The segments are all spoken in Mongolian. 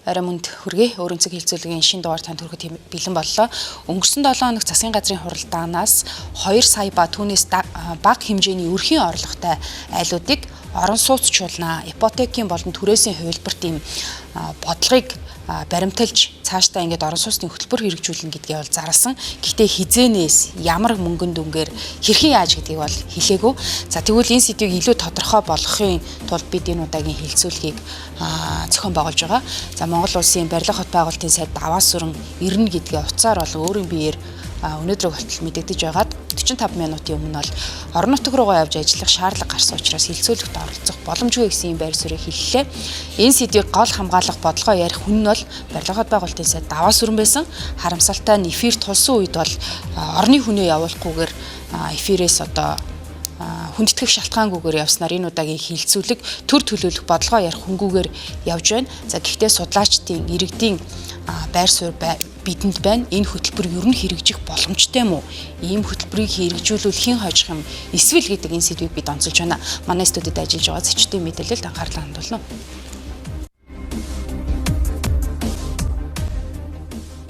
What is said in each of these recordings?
Орой мөнд хүргэе. Өөрөнцөг хилцүүлгийн шинэ дугаар танд хүрэхэд бэлэн боллоо. Өнгөрсөн 7 хоног засгийн газрын хуралдаанаас 2 сая ба түүнээс бага хэмжээний өрхийн орлоготой айлуудыг орон сууцчулнаа. Ипотекийн болон түрээсийн хувилбарт ийм бодлогыг баримталж цаашдаа ингээд орон сууцны хөтөлбөр хэрэгжүүлнэ гэдгээ бол зарласан. Гэхдээ хизээнээс ямар мөнгөнд дүнгээр хэрхэн яаж гэдгийг бол хэлээгүй. За тэгвэл энэ сэдвийг илүү тодорхой болгохын тулд бид энэ удаагийн хилцүүлгийг зохион байгуулж байгаа. За Монгол улсын барилга хот байгуулалтын сайд даваас сүрэн ирнэ гэдгээ утсаар бол өөрийн биеэр өнөөдрөг болтол мэдэгдэж байгаад 45 минутын өмнө бол орон нутаг руугаа явж ажиллах шаардлага гарсан учраас хилцүүлэгт оролцох боломжгүй гэсэн байр суурийг хэллээ. Энэ сэдвийг гол хамгаалах бодлогоо ярих хүн нь бол барилга хот байгуулалтын сайд даваас сүрэн байсан. Харамсалтай нь эфир тулсан үед бол орны хүнээ явуулахгүйгээр эфирээс одоо хүндэтгэх шалтгаангүйгээр явснаар энэ удаагийн хилцүүлэг төр төлөвлөх бодлогоо ярих хөнгүүгээр явж байна. За гэхдээ судлаачдын иргэдийн байр суурь бидэнд байна. Энэ хөтөлбөр ер нь хэрэгжих боломжтой юм уу? Ийм хөтөлбөрийг хэрэгжүүлвэл хэн хожих юм? Эсвэл гэдэг энэ сэдвийг бид онцолж байна. Манай студид ажиллаж байгаа зочдын мэдээлэлд анхаарлаа хандуулна.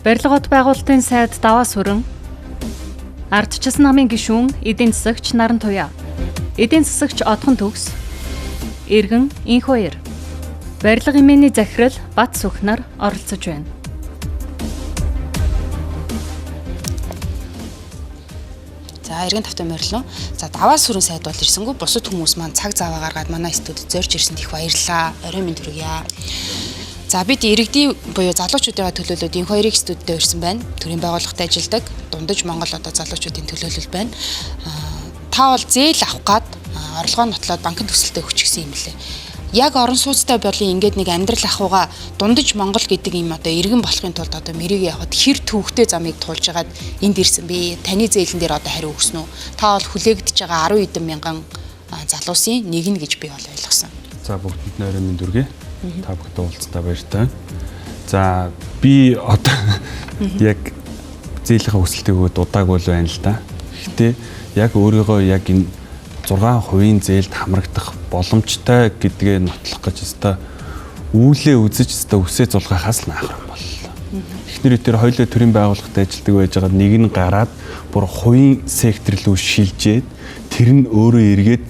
Барилга хот байгуулалтын сайд даваас сүрэн Ардчилсан намын гишүүн эдийн засагч Наран Туяа, эдийн засагч Одхон Төгс, Иргэн Инхбаяр, барилга эмээний захирал Бат Сүхнар оролцож байна. За эргэн тавтай морилно. За даваас сүрэн сайд бол ирсэнгүй бусад хүмүүс маань цаг зав гаргаад манай студид зорж ирсэнд их баярлалаа. Орой минь хүргье. За бид иргэдийн буюу залуучуудын төлөөлөлд энэ хоёрыг студид ирсэн байна. Төрийн байгууллагад ажилладаг дундаж Монгол одоо залуучуудын төлөөлөл байна. Та бол зээл авах гад орлогоо нотлоод банкны төсөлтөд хүчгсэн юм лээ. Яг орон сууцтай болын ингээд нэг амьдрал ахуйгаа дундаж Монгол гэдэг юм одоо иргэн болохын тулд одоо мэрийг явахад хэр төвхтэй замыг туулж хагаад энд ирсэн бэ? Таны зээлэн дээр одоо хариу өгсөн үү? Та бол хүлээгдэж байгаа 10 хэдэн мянган залуусын нэг нь гэж би бол ойлгосон. За бүгдэнд нь орой минь дүргээ. Та бүхэнд уулзтаа баяртай. За би одоо яг зээлийнхаа өсөлтийг өгөөд удаагүй л байна л да. Гэхдээ яг өөрийгөө яг энэ 6% зээлд хамрагдах боломжтой гэдгээ нотлох гэж өстой үүлээ үзэж өстой үсээ зулгахаас л наахран боллоо. Эхнэр өтөр хоёулаа төрийн байгууллагад ажилладаг байж байгаа нэг нь гараад бүр хувийн сектор рүү шилжээд тэр нь өөрөө эргээд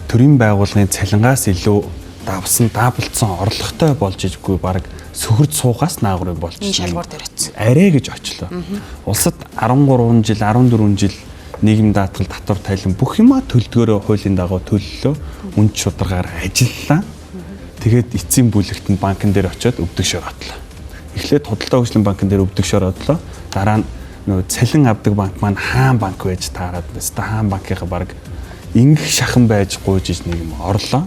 төрийн байгууллагын цалингаас илүү давбалцсан орлоготой болж ижгүй баг сөхөрд суухаас наагур болж шалгуур дээр очив. Арай гэж очлоо. Улсад 13 жил 14 жил нийгэм даатгал татвар тайлан бүх юмаа төлдгөөрөө хуулийн дагуу төллөө үнд шударгаар ажиллалаа. Тэгээд эцсийн бүлэгт нь банкн дээр очиод өвдөг шороотлоо. Эхлээд худалдаа хөгжлийн банкн дээр өвдөг шороотлоо. Дараа нь цалин авдаг банк маань хаан банк байж таарад баста хаан банкийнхаа баг ингэх шахан байж гуйж нэг юм орлоо.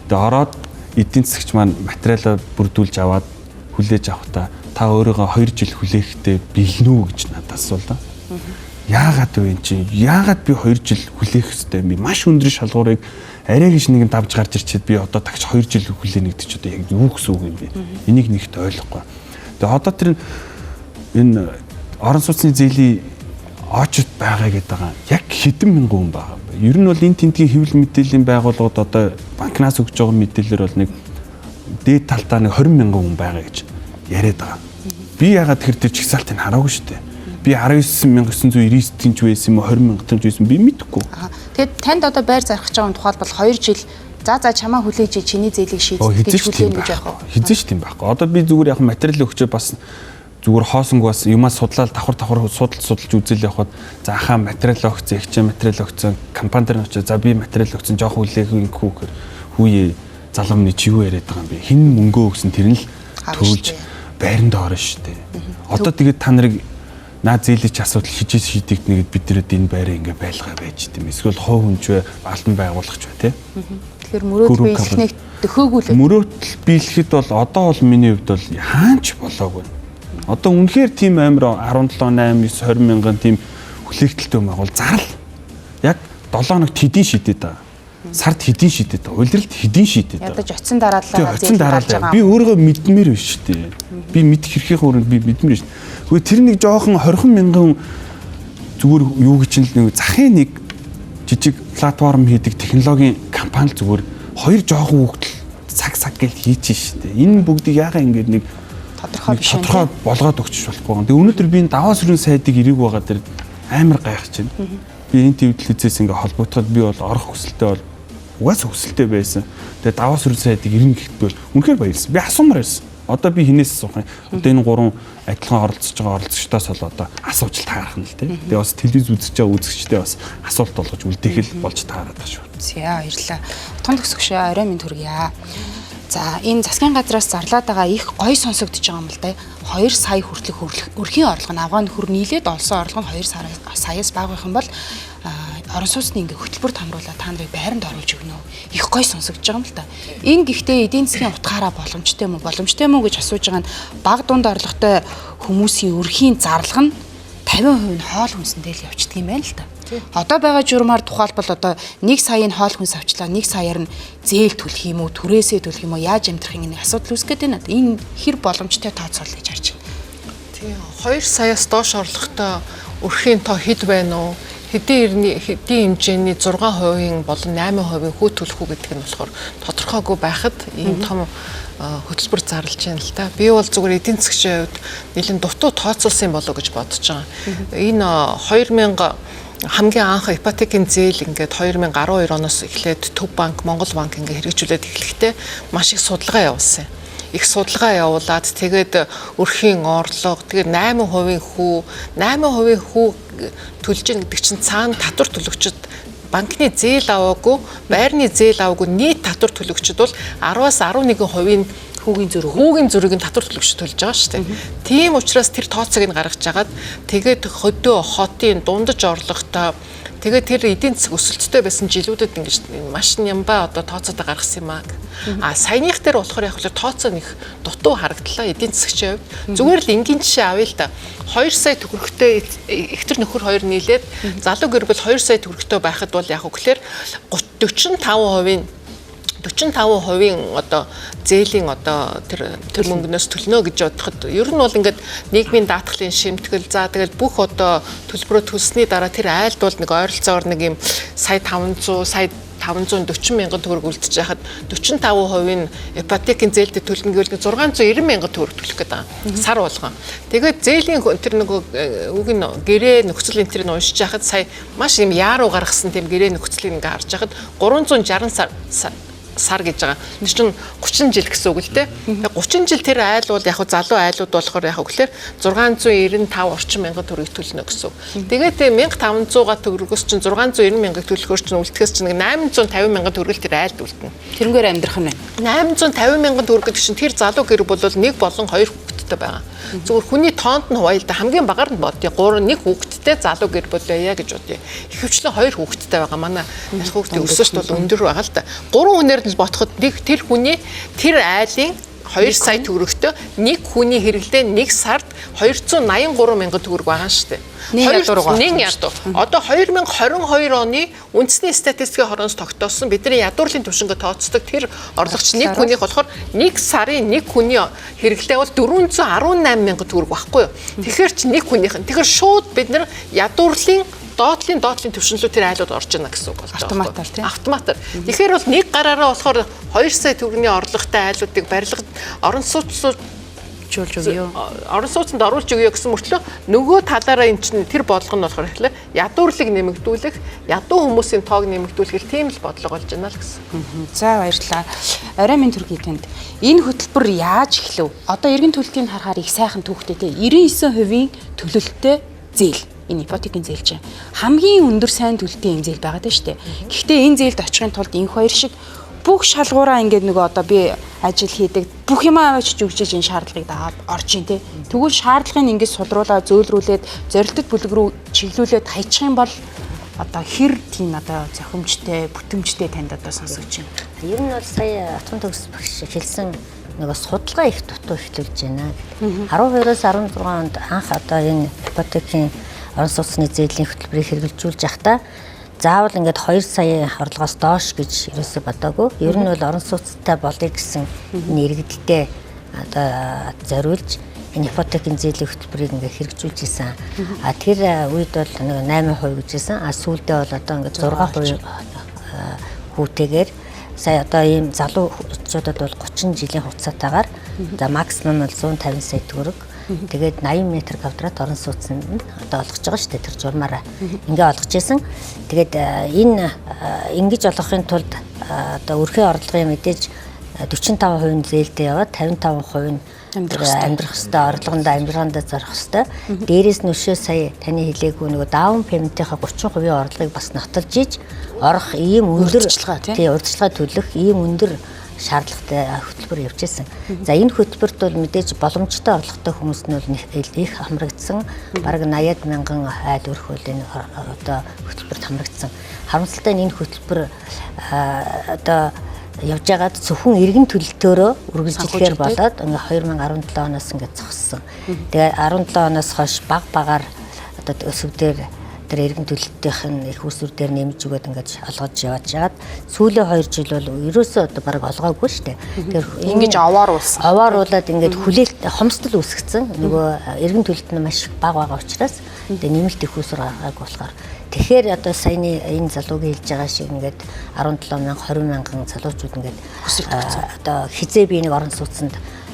Тэгээд ороод эдийн засагч маань материалаа бүрдүүлж аваад хүлээж авахдаа та өөрийгөө 2 жил хүлээхдээ бэлнүү гэж надад асуулаа. Яагаад вэ энэ чинь? Яагаад би 2 жил хүлээх ёстой юм бэ? Маш өндөр шалгуурыг арай гэж нэг нь давж гарч ирчихэд би одоо тагч 2 жил хүлээнэ гэдэг ч одоо яг юу гэсэн үг юм бэ? Энийг нэгт ойлгохгүй. Тэгээ одоо тэр энэ орон сууцны зээлийн очод байгаа гэдэг байгаа. Яг хэдэн мянган хүн байгаа юм бэ? Ер нь бол энэ тентгийн хэвлэл мэдээллийн байгууллагууд одоо банкнаас өгж байгаа мэдээлэлээр бол нэг дээд талтаа нэг 20 мянган хүн байгаа гэж яриад байгаа. Би яагаад тэр чигсалтыг хараагүй шүү дээ. Би 19,999 тэнч байсан юм уу 20 мянга тэнч байсан би мэдэхгүй. Тэгэд танд одоо байр зархаж байгаа тухайлбал 2 жил за чамаа хүлээж чиний зээлийг шийдэх гэж хүлээн гэж яах вэ? Хизээч тийм байхгүй. Одоо би зүгээр яг материал өгчөө бас зүгээр хоосонг бас юмаа судлаад давхар судалж үзэл явахад за хаа материал өгцөө ихчээ материал өгцөө компани дээр очиж за би материал өгсөн жоох хүлээх гүхээр хүүе залуумны чи юу яриад байгаа юм бэ? Хин мөнгөө өгсөн тэр нь л төлж байранд орно шүү дээ. Одоо тэгээд та нарыг наа зээлч асуудал хижээс шийдэгдэнэ гэд бид нэрэд энэ байраа ингээ байлгаа байж тийм эсвэл хов хүнч бай албан байгуулагч бай тий. Тэгэхээр мөрөөдөл биелэхнийг дөхөөгүүлээ. Мөрөөдөл биелэхэд бол одоо бол миний хувьд бол хаач болоогүй. Одоо үнэхээр тийм амар 17 8 9 20 мянган тийм хүлээгдэлтэй юм бол зарал яг 7 хоногт хэдийн шидэд байгаа. Сард хэдийн шидэд байгаа. Улиралд хэдийн шидэд байгаа. Ядаж оцсон дараалалаа зээлж байгаа. Би өөрийгөө мэдмээр биш шүү дээ. Би мэдэх хэрхээ хүрээнд би мэдмээр шүү. Гэхдээ тэр нэг жоохон 20 мянган зүгээр юу гэж нэг захын нэг жижиг платформ хийдэг технологийн компани зүгээр хоёр жоохон хүүхдэл цаг гэж хийж штэ. Энэ бүгдийг яагаад ингэж нэг тодорхой биш юм. тодорхой болгоод өгчих болохгүй. Тэгээ өнөөдөр би энэ даваа сүрэн сайдыг ирэх байгаа дээр амар гайхаж байна. Би энэ твитлээсээс ингээ холбогдоход би бол орох хүсэлтэй бол угаасаа хүсэлтэй байсан. Тэгээ даваа сүрэн сайдыг ирнэ гэхэд бол үнэхээр баярлсан. Би асуумаар байсан. Одоо би хинээс асуух юм. Одоо энэ гурван адилхан оролцож байгаа оролцогчдоос бол одоо асууж таарах нь л тийм. Тэгээ бас телевиз үзэж байгаа үзэгчдээ бас асуулт болгож үлдэхэл болж таараад байгаа шүү. За баярлалаа. Утганд төгсгөш орой минь төргийа. За энэ засгийн газраас зарлаад байгаа их гой сонсогдож байгаа юм л да. 2 сая хүртэлх өрхийн орлого нь аваа нөхөр нийлээд олсон орлого нь 2 саяас бага байх юм бол орон сууцны ингээ хөтөлбөр хамруулаад та нарыг байранд оруулж өгнө. Их гой сонсогдож байгаа юм л да. Энэ гэхдээ эдийн засгийн утгаараа боломжтой юм уу гэж асууж байгаа нь бага дунд орлоготой хүмүүсийн өрхийн зарлага нь 50% нь хоол хүнсэндээ л явчихдаг юм байна л да. Одоо байгаа журмаар тухайлбал одоо 1 саяын хоол хүнс авчлаа 1 саяар нь зээл төлөх юм уу түрээсээ төлөх юм уу яаж амжирах нэг асуудал үүсгээд байна. Энэ хэр боломжтой тооцоол гэж харж байна. Тийм 2 саяас доош орлоготой өрхийн тоо хэд байна уу? Хэдийн хэмжээний 6% болон 8% хүү төлөх үү гэдэг нь болохоор тодорхойгүй байхад ийм том хөтөлбөр зарлж байна л да. Би бол зүгээр эдийн засгийн хувьд нэлээд дутуу тооцоолсон болоо гэж бодож байгаа. Энэ 2000 хамгийн анх ипотекийн зээл ингээд 2012 оноос эхлээд Төв банк, Монгол банк ингээд хэрэгжүүлээд эхлэхдээ маш их судалгаа явуулсан. Их судалгаа явуулаад тэгээд өрхийн орлого тэгээд 8% хүү төлж ийн гэдэг чинь цаана татвар төлөгчд банкны зээл аваагүй, байрны зээл аваагүй нийт татвар төлөгчд бол 10-аас 11% хүүгийн зүрийг татвар төлөгч төлж байгаа шүү дээ. Тийм учраас тэр тооцоог нь гаргаж агаад тэгээд хөдөө хотын дундаж орлоготой тэгээд тэр эдийн засаг өсөлттэй байсан жилүүдэд ингэж маш нямбаа одоо тооцоодоо гаргасан юм аа. Саяных дээр болохоор яг л тооцоо нэг дутуу харагдлаа эдийн засгийн хувьд. Зүгээр л энгийн жишээ авъя л да. 2 сая төгрөгтэй эхтер нөхөр хоёр нийлээд залуу гэр бүл 2 сая төгрөгтэй байхад бол яг үгээр 45% одоо зээлийн одоо тэр мөнгнөөс төлнө гэж бодоход ер нь бол ингээд нийгмийн даатгалын шимтгэл за тэгэл бүх одоо төлбөрөө төлсөний дараа тэр айлд бол нэг ойролцоогоор нэг юм сая 540 мянган төгрөг үлдэж байхад 45% нь ипотекийн зээлдээ төлнө гэвэл 690 мянган төгрөг төлөх гэдэг сар болгон. Тэгээд зээлийн тэр нөгөө үг нь гэрээ нөхцөл энэ тэрийг уншиж байхад сая маш юм яаруу гаргасан тийм гэрээ нөхцөлийг ингээ харж байхад 360 сар гэж байгаа. Тэр чинь 30 жил гэсэн үг л дээ. 30 жил тэр айл бол яг залуу айлууд болохоор яг үгээр 695 орчим мянган төгрөг төлнө гэсэн үг. Тэгээд 1500-га төгрөгөөс чинь 690 мянган төлөхөөр чинь үлдэхээс чинь 850 мянган төгрөг тэр айлд үлдэнэ. Тэрнгээр амьдрах нь байна. 850 мянган төгрөг гэдэг чинь тэр залуу гэр бол 1 болон 2 хүүхэдтэй байгаа. Зүгээр хүний тоонд нь хуваая л да хамгийн багаар нь бодъё. 1 хүүхэдтэй залуу гэр бүл байя гэж бодъё. Ихэвчлэн 2 хүүхэдтэй байгаа. Манай ялах хүүхдийн өсөлт бол өндөр байгаа л да. 3 хүнээр нь бодоход тэр хүний тэр айлын 2 сая төгрөгтэй нэг хүний хэрэглээ 1 сард 283 мянган төгрөг байгаа шүү дээ. Нэг ядуу. Одоо 2022 оны үндэсний статистикийн хороноос тогтоосон бидний ядуурлын түвшингээ тооцдог тэр орлогч нэг хүнийх болохоор 1 сарын нэг хүний хэрэглээ бол 418 мянган төгрөг байхгүй юу? Тэгэхээр чи нэг хүнийх нь. Тэгэхээр шууд бид нар ядуурлын доотлын төвшинлүү тэр айлууд орж ирнэ гэсэн үг болж байгаа. Автоматар тийм. Автоматар. Тэгэхээр бол нэг гараараа болохоор 2 сая төгрөгийн орлоготой айлуудыг барилгад орон сууцнд оруулж өгье гэсэн мөртлөө нөгөө талаараа эн чинь тэр бодлого нь болохоор ихлэ ядуурлыг нэмэгдүүлэх, ядуу хүмүүсийн тоог нэмэгдүүлэх тийм л бодлого болж байна л гэсэн. За баярлалаа. Орой минь төргий танд энэ хөтөлбөр яаж эхлэв? Одоо эргэн төлөлтийг харахаар их сайхан түүхтэй те 99% төлөлттэй зээл. Энэ ипотекийн зээл чинь хамгийн өндөр сайн төлөлтийн зээл байгаа даа шүү дээ. Гэхдээ энэ зээлд очихын тулд энх хоёр шиг бүх шалгуураа ингээд нөгөө одоо би ажил хийдэг бүх юмаа аваач жүгжиж энэ шаардлагыг дагаад орж ийн те. Тэгвэл шаардлагыг ингээд судруулаад зөөлрүүлээд зорилттой бүлэг рүү чиглүүлээд хайчих юм бол одоо хэр тийм одоо зохимжтой, бүтэмжтэй танд одоо сонсогч юм. Ер нь бол сая Утганд төгс багш хэлсэн нөгөө судалгаа их дутуу эхлүүлж байна. 12-оос 16 онд анх одоо энэ ипотекийн орон сууцны зээлийн хөтөлбөрийг хэрэгжүүлж байхдаа заавал ингээд 2 сая орлогоос доош гэж ерөөсө бодоагүй. Ер нь бол орон сууцтай болъё гэсэн нэрэгдэлтэй одоо зориулж энэ ипотекийн зээлийн хөтөлбөрийг ингээд хэрэгжүүлж исэн. Тэр үед бол 8% гэжсэн. Сүүлдээ бол одоо ингээд 6% хүүтэйгээр сая одоо ийм залуучуудад бол 30 жилийн хугацаатаагаар за максимум бол 150 сая төгрөг. Тэгээд 80 м2 орон сууцнд нь одоо олгож байгаа шүү дээ тэр журмаараа. Ингээ олгож исэн. Тэгээд энэ ингэж олгохын тулд одоо өрхийн орлогын мэдээж 45% зээлдээ яваад 55% нь амьдрах хэвээр орлогондоо амьдралдаа зарах хэвээр. Дээрээс нь өшөө сая таны хэлээгүй нөгөө даун пементийнхаа 30% орлогыг бас нотолж иж орох ийм өндөр урьдчилгаа төлөх ийм өндөр шаардлагатай хөтөлбөр явж ирсэн. За энэ хөтөлбөрт бол мэдээж боломжтой орлоготой хүмүүс нь бол их хамрагдсан. Бараг 80-аад мянган айл өрх бол энэ одоо хөтөлбөрт хамрагдсан. Харамсалтай нь энэ хөтөлбөр одоо явж байгаад зөвхөн иргэн төлөлтөөрөө үргэлжлэхээр болоод ингээ 2017 оноос ингээ зогссон. Тэгээ 17 оноос хойш багаар одоо өсвдөр тэр иргэн төлөлтийн их усүр дээр нэмж өгöd ингээд олгож яваад жаад сүүлийн 2 жил бол ерөөсөө одоо баг олгоогүй шүү дээ. Тэр ингэж овооруулаад ингээд хүлээлт хомсдол үүсгэсэн. Нөгөө иргэн төлөлт нь маш бага байгаа учраас тэгээ нэмэлт их усүр гаргаагүй болохоор тэгэхээр одоо саяны энэ залуугийн хэлж байгаа шиг ингээд 17 мянга 20 мянган залуучууд ингээд одоо хизээ би нэг орон сууцнд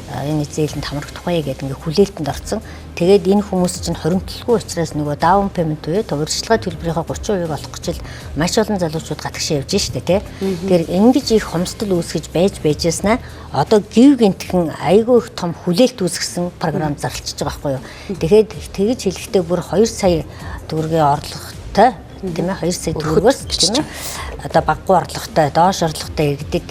энэ зээлэнд хамрагдах бай гэдэг ингээд хүлээлтэнд орсон. Тэгээд энэ хүмүүс чинь хоримтлгүй учраас нөгөө даун пемент буюу урьдчилгаа төлбөрийнхөө 30%-ийг олох гэж маш олон залуучууд гадагшаа явж штэ тий. Тэгэхээр ингэж их хомсдол үүсгэж байжснаа одоо гів гинтхэн айгүй их том хүлээлт үүсгэсэн програм зарлчиж байгаа байхгүй юу. Тэгэхээр тэгж хэлэхдээ бүр 2 сая төгрөгийн орлоготой тийм ээ 2 сая төгрөгөөс тийм ээ одоо баггүй орлоготой доош орлоготой иргэдэг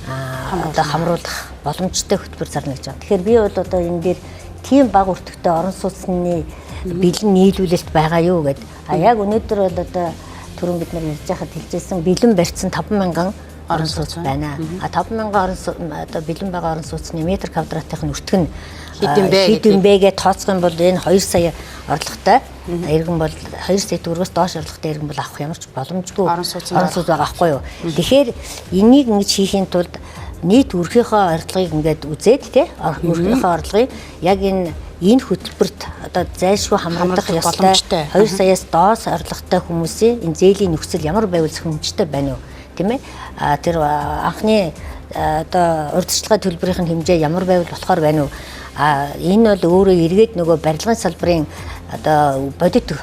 одоо хамруулах боломжтой хөтөлбөр зарна гэж байна. Тэгэхээр би бол одоо энэ дээр тийм бага өртөгтэй орон сууцны бэлэн нийлүүлэлт байгаа юу гэд. Яг өнөөдөр бол одоо түрүүн бид нар ярьж байхад хэлжсэн бэлэн барьсан 50000 орон сууц байна. 50000 орон одоо бэлэн байгаа орон сууцны метр квадратын өртөг нь хэдэн бэ гэж тооцох юм бол энэ 2 сая орлоготой иргэн бол 2 сая төгрөгөөс доош орлоготой иргэн бол авах ямар ч боломжгүй орон сууц байгаа байхгүй юу. Тэгэхээр энийг ингэж хийхийн тулд нийт өрхийнхөө орлогыг ингээд үзээд тий өрхийнхөө орлогыг яг энэ хөтөлбөрт одоо зайлшгүй хамрагдах ёстой 2 саяас доош орлоготой хүмүүсийн энэ зээлийн нөхцөл ямар байвал зөвхөмжтэй байна уу тийм ээ тэр анхны одоо урьдчилгаа төлбөрийн хэмжээ ямар байвал болохоор байна уу энэ бол өөрөө эргээд нөгөө барилгын салбарын одоо бодит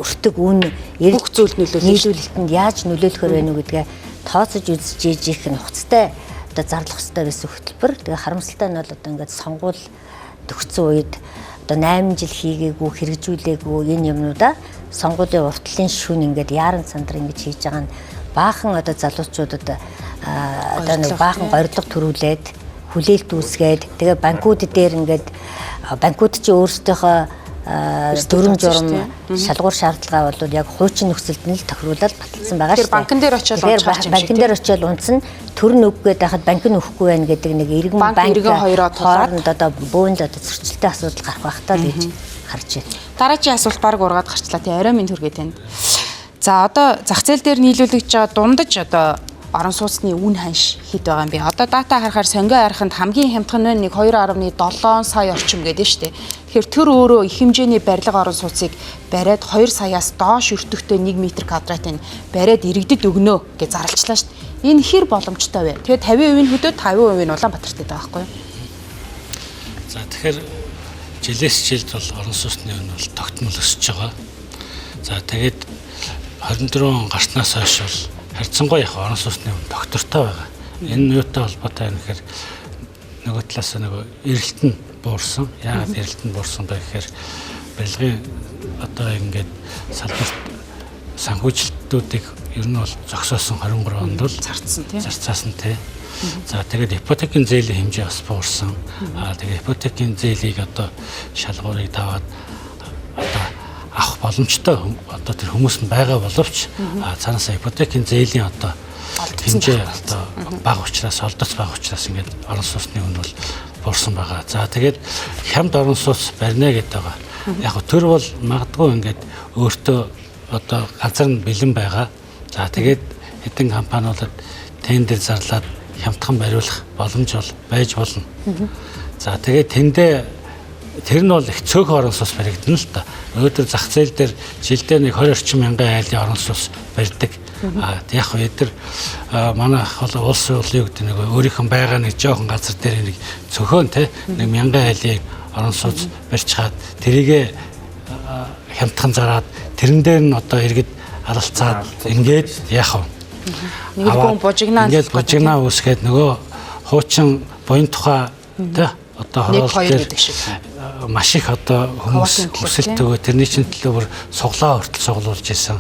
өртөг үн бүх зүйл нийлүүлэлтэнд яаж нөлөөлөхөр байна уу гэдгээ тооцож үзэж ийх нь хугацтай одоо зарлах хэрэгтэй байсан хөтөлбөр. Тэгээ харамсалтай нь бол одоо ингээд сонгуул төгссөн үед одоо 8 жил хийгээгүй хэрэгжүүлээгүй энэ юмнуудаа сонгуулийн уртлын шүн ингээд яаран сандар ингэж хийж байгаа нь баахан одоо залуучуудад одоо нэг баахан горилго төрүүлээд хүлээлт үүсгээд тэгээ банкуд дээр ингээд банкуд чи өөрсдийнхөө дөрвөн журам шалгуур шаардлага бол яг хуучин нөхцөлд нь л тохируулаад баталсан байгаа шүү дээ. Банкн дээр очиод унцгаач юм шиг. Банкн дээр очиод унцсан төр нөгөөд байхад банк нь өгөхгүй байна гэдэг нэг иргэн банк хооронд одоо бөөнд одоо зөрчилтэй асуудал гарах байхтаа л гэж харж байна. Дараагийн асуулт баг ургаад гарчлаа тий орой минь түргээ танд. За одоо зах зээл дээр нийлүүлэгдэж байгаа дундаж одоо орон сууцны үн ханш хэд байгаа юм бэ? Одоо дата харахаар сонгой ариханд хамгийн хямдхан нь 2.7 сая орчим гэдэг нь шүү дээ. Тэгэхээр тэр өөрөө их хэмжээний барилга орон сууцыг бариад 2 саяас доош өртөгтэй 1 м квадратын бариад иргэдэд өгнө гэж зарлчлаа шүү дээ. Энэ хэр боломжтой вэ? Тэгээ 50% нь хөдөөд 50% нь Улаанбаатарт байдаг байхгүй юу? За тэгэхээр жилээс жилд бол орон сууцны үн бол тогтмол өсөж байгаа. За тэгээд 24 он гарснаас хойш бол харьцангуй яг орон сууцны үн доктортой байгаа. Энэ юутай холбоотой юм гэхээр нөгөө талаас нөгөө эрэлт нь буурсан. Яагаад эрэлт нь буурсан бэ гэхээр барилгын одоо ингээд салбарт санхүүжилтүүдийг ер нь бол зогсоосон 23 онд бол зарцаасан тий. За тэгээд ипотекийн зээлийн хэмжээ бас буурсан. Тэгээд ипотекийн зээлийг одоо шалгуурыг таваад одоо авах боломжтой одоо тэр хүмүүс нь байгаа боловч цаанаасаа ипотекийн зээлийн одоо хэмжээ одоо бага учраас олдоц бага учраас ингээд орон сууцны үн бол буурсан байгаа. За тэгээд хямд орон сууц барина гэдэг байгаа. Яг нь төр бол магадгүй ингээд өөртөө одоо газар нь бэлэн байгаа. За тэгээд хэдэн компаниудад тендер зарлаад хямдхан бариулах боломж бол байж болно. За тэгээд тэр нь бол их цөөхөн орон сууц баригдана л та. Өнөөдөр зах зээл дээр жилдээ нэг 20 орчим мянган айлын орон сууц барьдаг. Яг хөө эдгээр манай бол улс бол юу гэдэг нэг өөрийнх нь байгаа нэг жоохон газар дээр нэг цөхөөн те нэг 1000 айлыг орон сууц барьчихад тэрийгэ хямдхан зараад тэрэн дээр нь одоо иргэд алалцаад ингээд яах вэ? Нэг хүн бужигнаа ингээд бужигнаа үүсгээд нөгөө хуучин буян тухай тэ одоо нэг хоёр хороолт гэдэг шиг. маш их одоо хүмүүс хүсэлт өгөө тэрний чинь төлөөр суглаа хүртэл суглуулж исэн.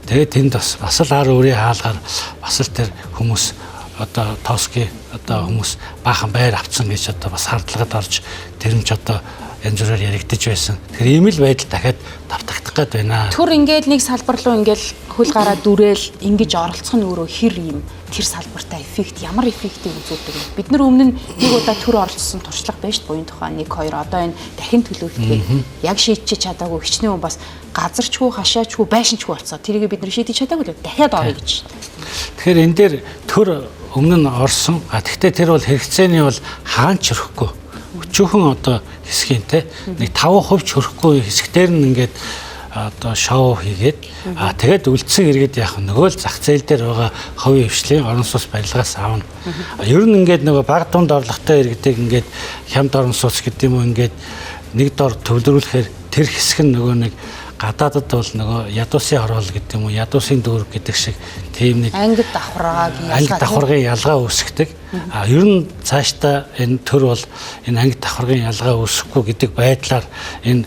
Тэгээд тэнд бас л ар өөрийн хаалгаар бас л тэр хүмүүс одоо тооски одоо хүмүүс баахан байр авцсан гэж одоо бас хардлагад орж тэрэмч одоо янз бүрээр яригдж байсан. Тэгэхээр ийм л байдал дахиад давтагдах гээд байна. Түр ингээд нэг салбар руу ингээд хөл гараа дүрээл ингэж оролцох нь өөрөө хэр юм тэр салбартай эффект ямар эффектийг үзүүлдэг вэ? Бид нар өмнө нь нэг удаа төр оролцсон туршлага байж буян тухай 1 2 одоо энэ дахин төлөвлөлтийг яг шийдчих чадаагүй хичнээн бас газарчгүй хашаачгүй байшинчгүй болцоо. Тэрийг бид нар шийдэж чадаагүй л дахиад орё гэж. Тэгэхээр энэ дээр төр өмнө нь орсон. Гэхдээ тэр бол хэрэгцээний бол хаанч өрөхгүй. Өчүүхэн одоо хэсгийн те нэг 5% ч хөрөхгүй хэсгээр нь ингээд одоо шоу хийгээд тэгээд үлдсэн иргэд яг нөгөө л зах зээл дээр байгаа хувийн хвшлийн орон сууц барилгаас авна. Ер нь ингээд нөгөө бага дунд орлоготой иргэдэг ингээд хямд орон сууц гэдэг юм уу ингээд нэг дор төвлөрүүлэхээр тэр хэсэг нь нөгөө нэг гадаадад бол нөгөө ядуусын хороол гэдэг юм уу ядуусын дүүрэг гэдэг шиг тийм нэг Ангид давхаргын ялгаа үүсгдэг. Ер нь цаашдаа энэ төр бол энэ ангид давхаргын ялгаа үүсэхгүй гэдэг байдлаар энэ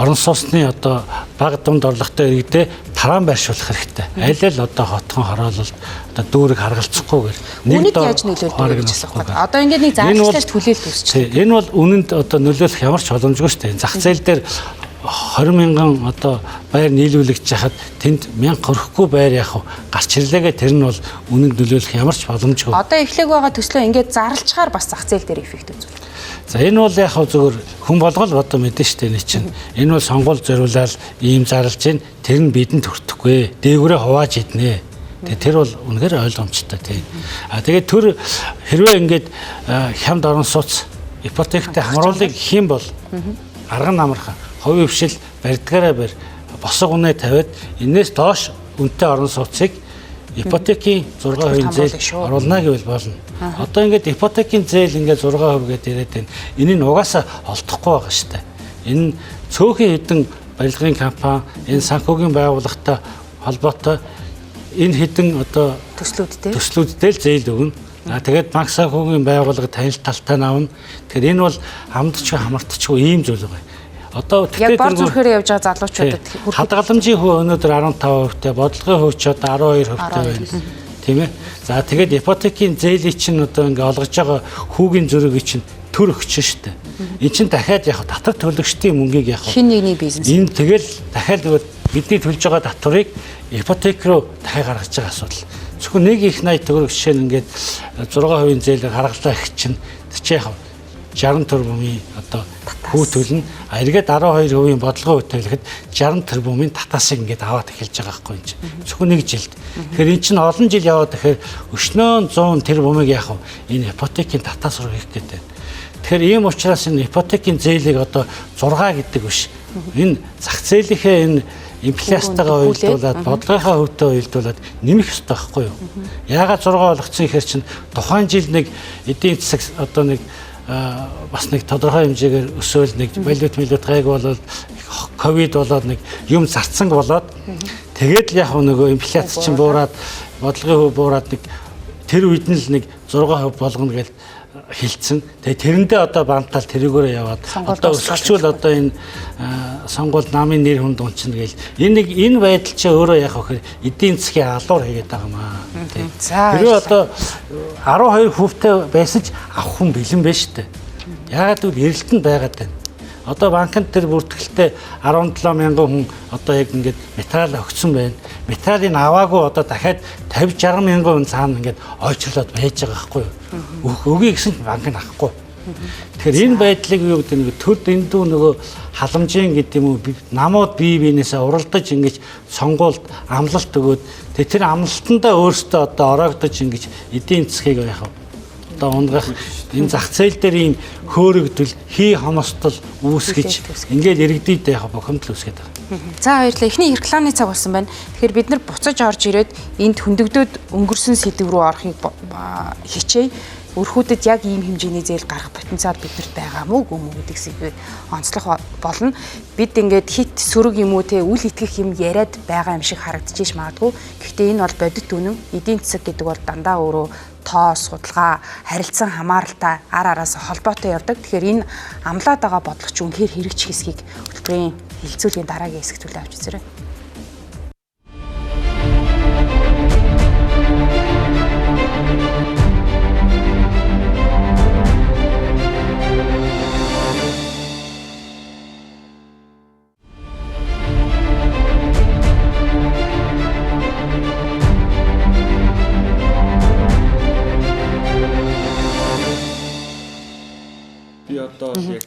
орон сууцны одоо бага дунд орлоготой иргэдээ тараан байршуулах хэрэгтэй. Аль аль одоо хотхон хороололд одоо дүүрэг харгалцахгүйгээр нэг яаж нөлөөлдөг гэж асуух гэдэг. Одоо ингээд нэг зарлалтай түлээлт үүсчихэ. Энэ бол үнэнд одоо нөлөөлөх ямар ч боломжгүй шүү дээ. Зах зээл дээр 20,000 одоо байр нийлүүлэгдэж хахад тэнд 1000 хөрөхгүй байр яах вэ? Гарч ирлээгээ тэр нь бол үнэнд нөлөөлөх ямар ч боломжгүй. Одоо эхлэх байгаа төслөө ингээд зарлчаар бас зах зээл дээр эффект үзүүлдэг. За энэ бол яг зөвхөн хүн болгол одоо мэдэн штэ энэ чинь. Энэ бол сонгуул зориулаад ийм зарлж гин тэр нь бидэнд хүртэхгүй. Дээгүүрээ хувааж иднэ. Тэгээ тэр бол үнэхээр ойлгомжтой тийм. Тэгээд төр хэрвээ ингээд хямд орон сууц ипотектэй хамруулыг хийх юм бол арга намархан хувийн хвшил барьдгаараа барь босго үнэ тавиад энэс доош үнэтэй орон сууцыг ипотекийн 6% зээл оруулна гэвэл болно. Одоо ингээд ипотекийн зээл ингээд 6% гэдэг яриад байна. Энийг угаасаа олдохгүй байгаа шүү дээ. Энэ цөөхөн хэдэн барилгын компани, энэ санхүүгийн байгууллагатай холбоотой энэ хэдэн одоо төслүүдтэй л зээл өгнө. Тэгээд банк санхүүгийн байгууллага танил талтай навна. Тэгэхээр энэ бол хамтчгүй хамартчгүй ийм зүйл байгаа. Одоо яг бор зүрхээр явж байгаа залуучуудад хадгаламжийн хувь өнөөдөр 15%-тэй, бодлогын хувь ч одоо 12%-тэй байна. Тийм ээ. За тэгээд ипотекийн зээлийн чинь одоо ингээ олгож байгаа хүүгийн зөрөгийг чинь төр өгч штэ. Эн чинь дахиад яг татвар төлөгчдийн мөнгийг яг хин нэгний бизнес. Энэ тэгэл дахиад бидний төлж байгаа татварыг ипотек руу дахиад гаргаж байгаа асуудал. Зөвхөн нэг их 80 төгрөг жишээ нь ингээд 6% зээлээр гаргалаа гэх чинь тэр чинь яг 60 тэрбумын одоо хүү төлнө. Эргээд 12% бодлогын хувьд хэлэхэд 60 тэрбумын татаасыг ингээд аваад эхэлж байгаа байхгүй юм чинь. Зөвхөн нэг жилд. Тэгэхээр эн чинь олон жил яваад тэгэхээр өшнөө 100 тэрбумыг яах вэ? Энэ ипотекийн татаас руу хийх гэдэг. Тэгэхээр ийм учраас энэ ипотекийн зээлийг одоо 6 гэдэг биш. Энэ зах зээлийнхээ энэ инфляцтайгаа уялдуулаад бодлогынхаа хөвтэй уялдуулаад нэмэх ёстой байхгүй юу? Яагаад 6 болгоцсон ихэр чинь тухайн жил нэг эдийн засаг одоо нэг бас нэг тодорхой хэмжээгээр өсөөл нэг валют гайг болоод ковид болоод нэг юм зарцсан болоод тэгээд л яг нөгөө инфляц чинь буураад бодлогын хөв буураад нэг тэр үед нь л нэг 6% болгоно гэж хилцэн. Тэгээ тэрэндээ одоо бантал тэрүүгээрээ яваад одоо өсөлчүүл одоо энэ сонгуульд намын нэр хүнд унчна гээл энэ байдал чи өөрөө яг хөхөр эдийн засгийн алуур хийгээд байгаа юм аа. Тэр одоо 12%-тэй байсан ч авах хүн бэлэн байна шүү дээ. Яагаад гэвэл эрэлтэнд байгаад байна. Одоо банкнд тэр бүртгэлтэй 17,000 хүн одоо яг ингээд материал өгсөн байна. Материалыг аваагүй одоо дахиад 50-60 мянган хүн цаана ингээд ойчрлоод байж байгаа байхгүй юу? Өгье гэсэн банк нь авахгүй. Тэгэхээр энэ байдлыг юу гэдэг нэг төр дэндүү нөгөө халамжийн гэдэг юм уу намууд бие биенээсээ уралдаж ингэж сонгуульд амлалт өгөөд тэр амлалтандаа өөрсдөө одоо ороогдож ингэж эдийн засгийг яах вэ? одоо унгах энэ зах зээл дээр ийм хөөрөгдөл хий хонostол үүсгэж ингээд иргэдэд яг бохомдол үүсгээд байгаа. За баярлалаа. Эхний рекламны цаг болсон байна. Тэгэхээр бид нар буцаж орж ирээд энд хөндөгдөд өнгөрсөн сэдв рүү орохыг хичээе. Өрхүүдэд яг ийм хэмжээний зээл гарах потенциал биднэрт байгаа мó үгүй мó гэдгийг онцлох болно. Бид ингээд хит сөрөг юм уу те үл итгэх юм яриад байгаа юм шиг харагдчихж магадгүй. Гэхдээ энэ бол бодит үнэн. Эдийн засаг гэдэг бол дандаа өөрөө тоо, судалгаа, харилцан хамааралтай ар араас холбоотой явдаг. Тэгэхээр энэ амлаад байгаа бодлого ч үнэхээр хэрэгжих хэсгийг хөтөлбөрийн хилцүүлгийн дараагийн хэсэгт үлээ авч үзээрэй.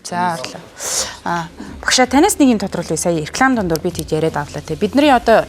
За орлоо. Багшаа танаас нэг юм тодруулъя. Сая реклам дондор би тийж яриад авлаа те. Бидний одоо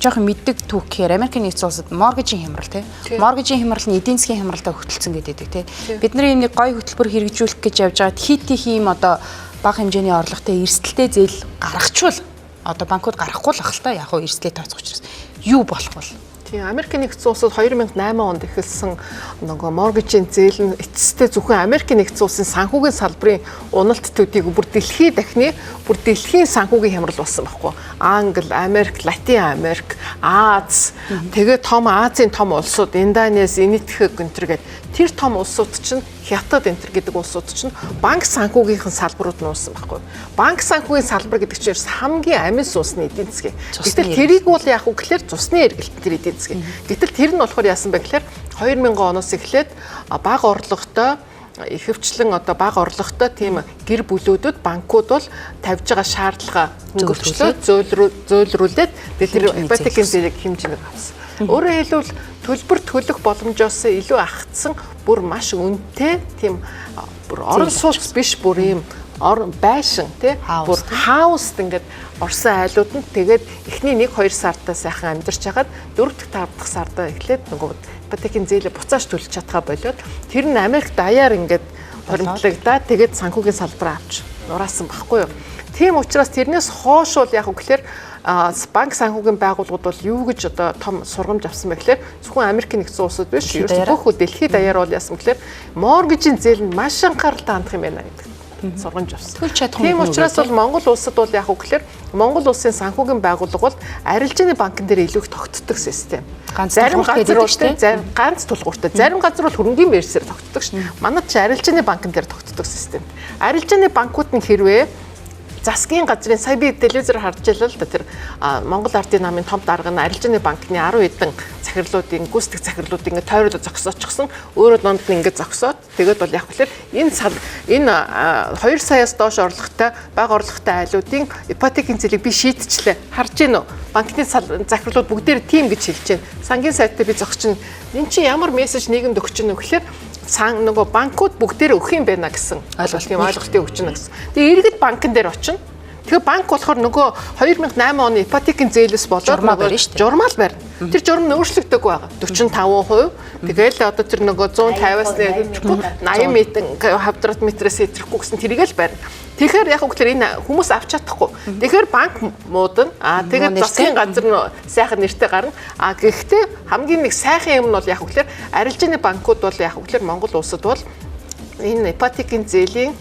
жоохон мэддэг түүх гэхээр Америкийн нэгдсэн улсад моргежийн хямрал те. Моргежийн хямрал нь эдийн засгийн хямралтай хөтөлцөн гэдэг те. Бидний энэ гой хөтөлбөр хэрэгжүүлэх гэж явж байгаад хит ийм одоо бага хэмжээний орлоготой эрсдэлтэй зээл гаргачвал одоо банкуд гарахгүй л ах л та яг хөө эрсдэлээ тооцох учраас юу болох вэ? Тийм, Америкийн нэгдсэн улсад 2008 онд эхэлсэн нөгөө моргежийн зээл нь эцэстээ зөвхөн Америкийн нэгдсэн улсын санхүүгийн салбарын уналт төдийг бүр дэлхийн дахны бүр дэлхийн санхүүгийн хямрал болсон байхгүй. Англи, Америк, Латин Америк, Аз, тэгээд том Азийн том улсууд, Индонез, Энэтхэг гэнтэргээд тэр том улсууд чинь Хятад энтер гэдэг улсууд чинь банк санхүүгийнхэн салбарууд нуусан байхгүй. Банк санхүүгийн салбар гэдэг чинь хамгийн амин суусны эдийн засгийн. Гэтэл тэрийг бол яг үг гэхээр цусны эргэлт тэр эдийн засгийн. Гэтэл тэр нь болохоор яасан бэ гэхээр 2000 оноос эхлээд бага орлоготой ихэвчлэн одоо бага орлоготой тийм гэр бүлүүдэд банкуд бол тавьж байгаа шаардлага хөнгөлөлтөө зөөлрүүлээд тэр ипотекийн зэрэг хэмжээг авсан. Өөрөөр хэлбэл төлбөр төлөх боломжоос илүү агцсан бүр маш үнэтэй тийм бүр орон сууц биш бүр ийм байшин тий бүр хаус ингээд орсон айлууд нь тэгээд эхний 1-2 сартаа сайхан амьдарч хагаад 4-5 дахь сартаа эхлээд нөгөө ипотекийн зээлээ буцааж төлж чадхаа болоод тэр нь Америк даяар ингээд хоримтлагдаад тэгээд санхүүгийн салбараа авч нураасан байхгүй юу. Тийм учраас тэрнээс хойш бол яг үгээр банк санхүүгийн байгууллагууд бол юу гэж одоо том сургамж авсан бэ гэхээр зөвхөн Америкийн нэгдсэн улсууд биш ерөөс бүх дэлхийд даяар бол яасан гэхээр моргежийн зээл нь маш анхааралтай хандах юм байна гэдэг сургамж авсан. Тийм учраас бол Монгол улсад бол яг үгээр Монгол улсын санхүүгийн байгууллага бол арилжааны банкн дээр илүү их тогтдог систем. Зарим газрууд ганц тулгууртай, зарим газар бол хөрөнгөний байрсаар тогтдог шин. Манайд ч арилжааны банкн дээр тогтдог систем. Арилжааны банкуд нь хэрвээ засгийн газрын сая би телевизээр харж байлаа л да тэр Монгол Ардын намын том дарга нь арилжааны банкны 10 хэдэн захирлуудын гүйцэтгэх захирлуудын ингээ тойроод зогсоочсон өөрөө донд нь ингээ зогсоод тэгээд бол яг хэлэхээр энэ 2 саяас доош орлоготой бага орлоготой айлуудын ипотекийн зээлийг би шийдчихлээ харж гин үү банкны захирлууд бүгдээр тийм гэж хэлж байна. Сангийн сайтаа би зогсчихно. Энд чинь ямар мессеж нийгэмд өгч гин үү гэхээр нөгөө банкуд бүгдээр өгөх юм байна гэсэн ойлголтыг өгч байна гэсэн. Тэгээ иргэд банкн дээр очино. Тэгээ банк болохоор нөгөө 2008 оны ипотекийн зээлээс болоод журмаал барьна. Тэр журам нь өөрчлөгдөг байгаа. 45%. Тэгээл одоо тэр нөгөө 150-аас нэгэхгүй 80 м квадрат метрээс ирэхгүй гэсэн тэрийг л барьна. Тэгэхээр яг үгээр энэ хүмүүс авч чадахгүй. Тэгэхээр банк муудана. Тэгээд засгийн газар нь сайхан нэртэй гарна. Гэхдээ хамгийн нэг сайхан юм нь бол яг үгээр арилжааны банкуд бол яг үгээр Монгол улсад бол энэ ипотекийн зээлийн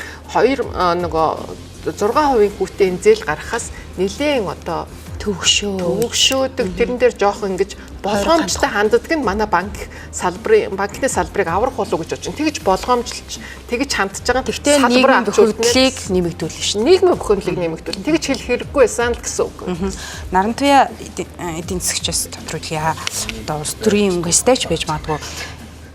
6% хүүтэй зээл гаргахаас нэлээд одоо төгшөөдөг тэрэн дээр жоох ингэж болгоомжтой ханддаг нь манай банкны салбарыг аврах болов гэж бодож байна. Тэгэж болгоомжлж тэгэж хандж байгаа. Гэхдээ нийгмийн бохирдлыг нэмэгдүүлнэ шин. Нийгмийн бохирдлыг нэмэгдүүлнэ. Тэгэж хэлэх хэрэггүй байсан л гэсэн үг. Нарантуя эдийн засгчаас тодруулъя. Одоо улс төрийн өнгөстэйч байж магадгүй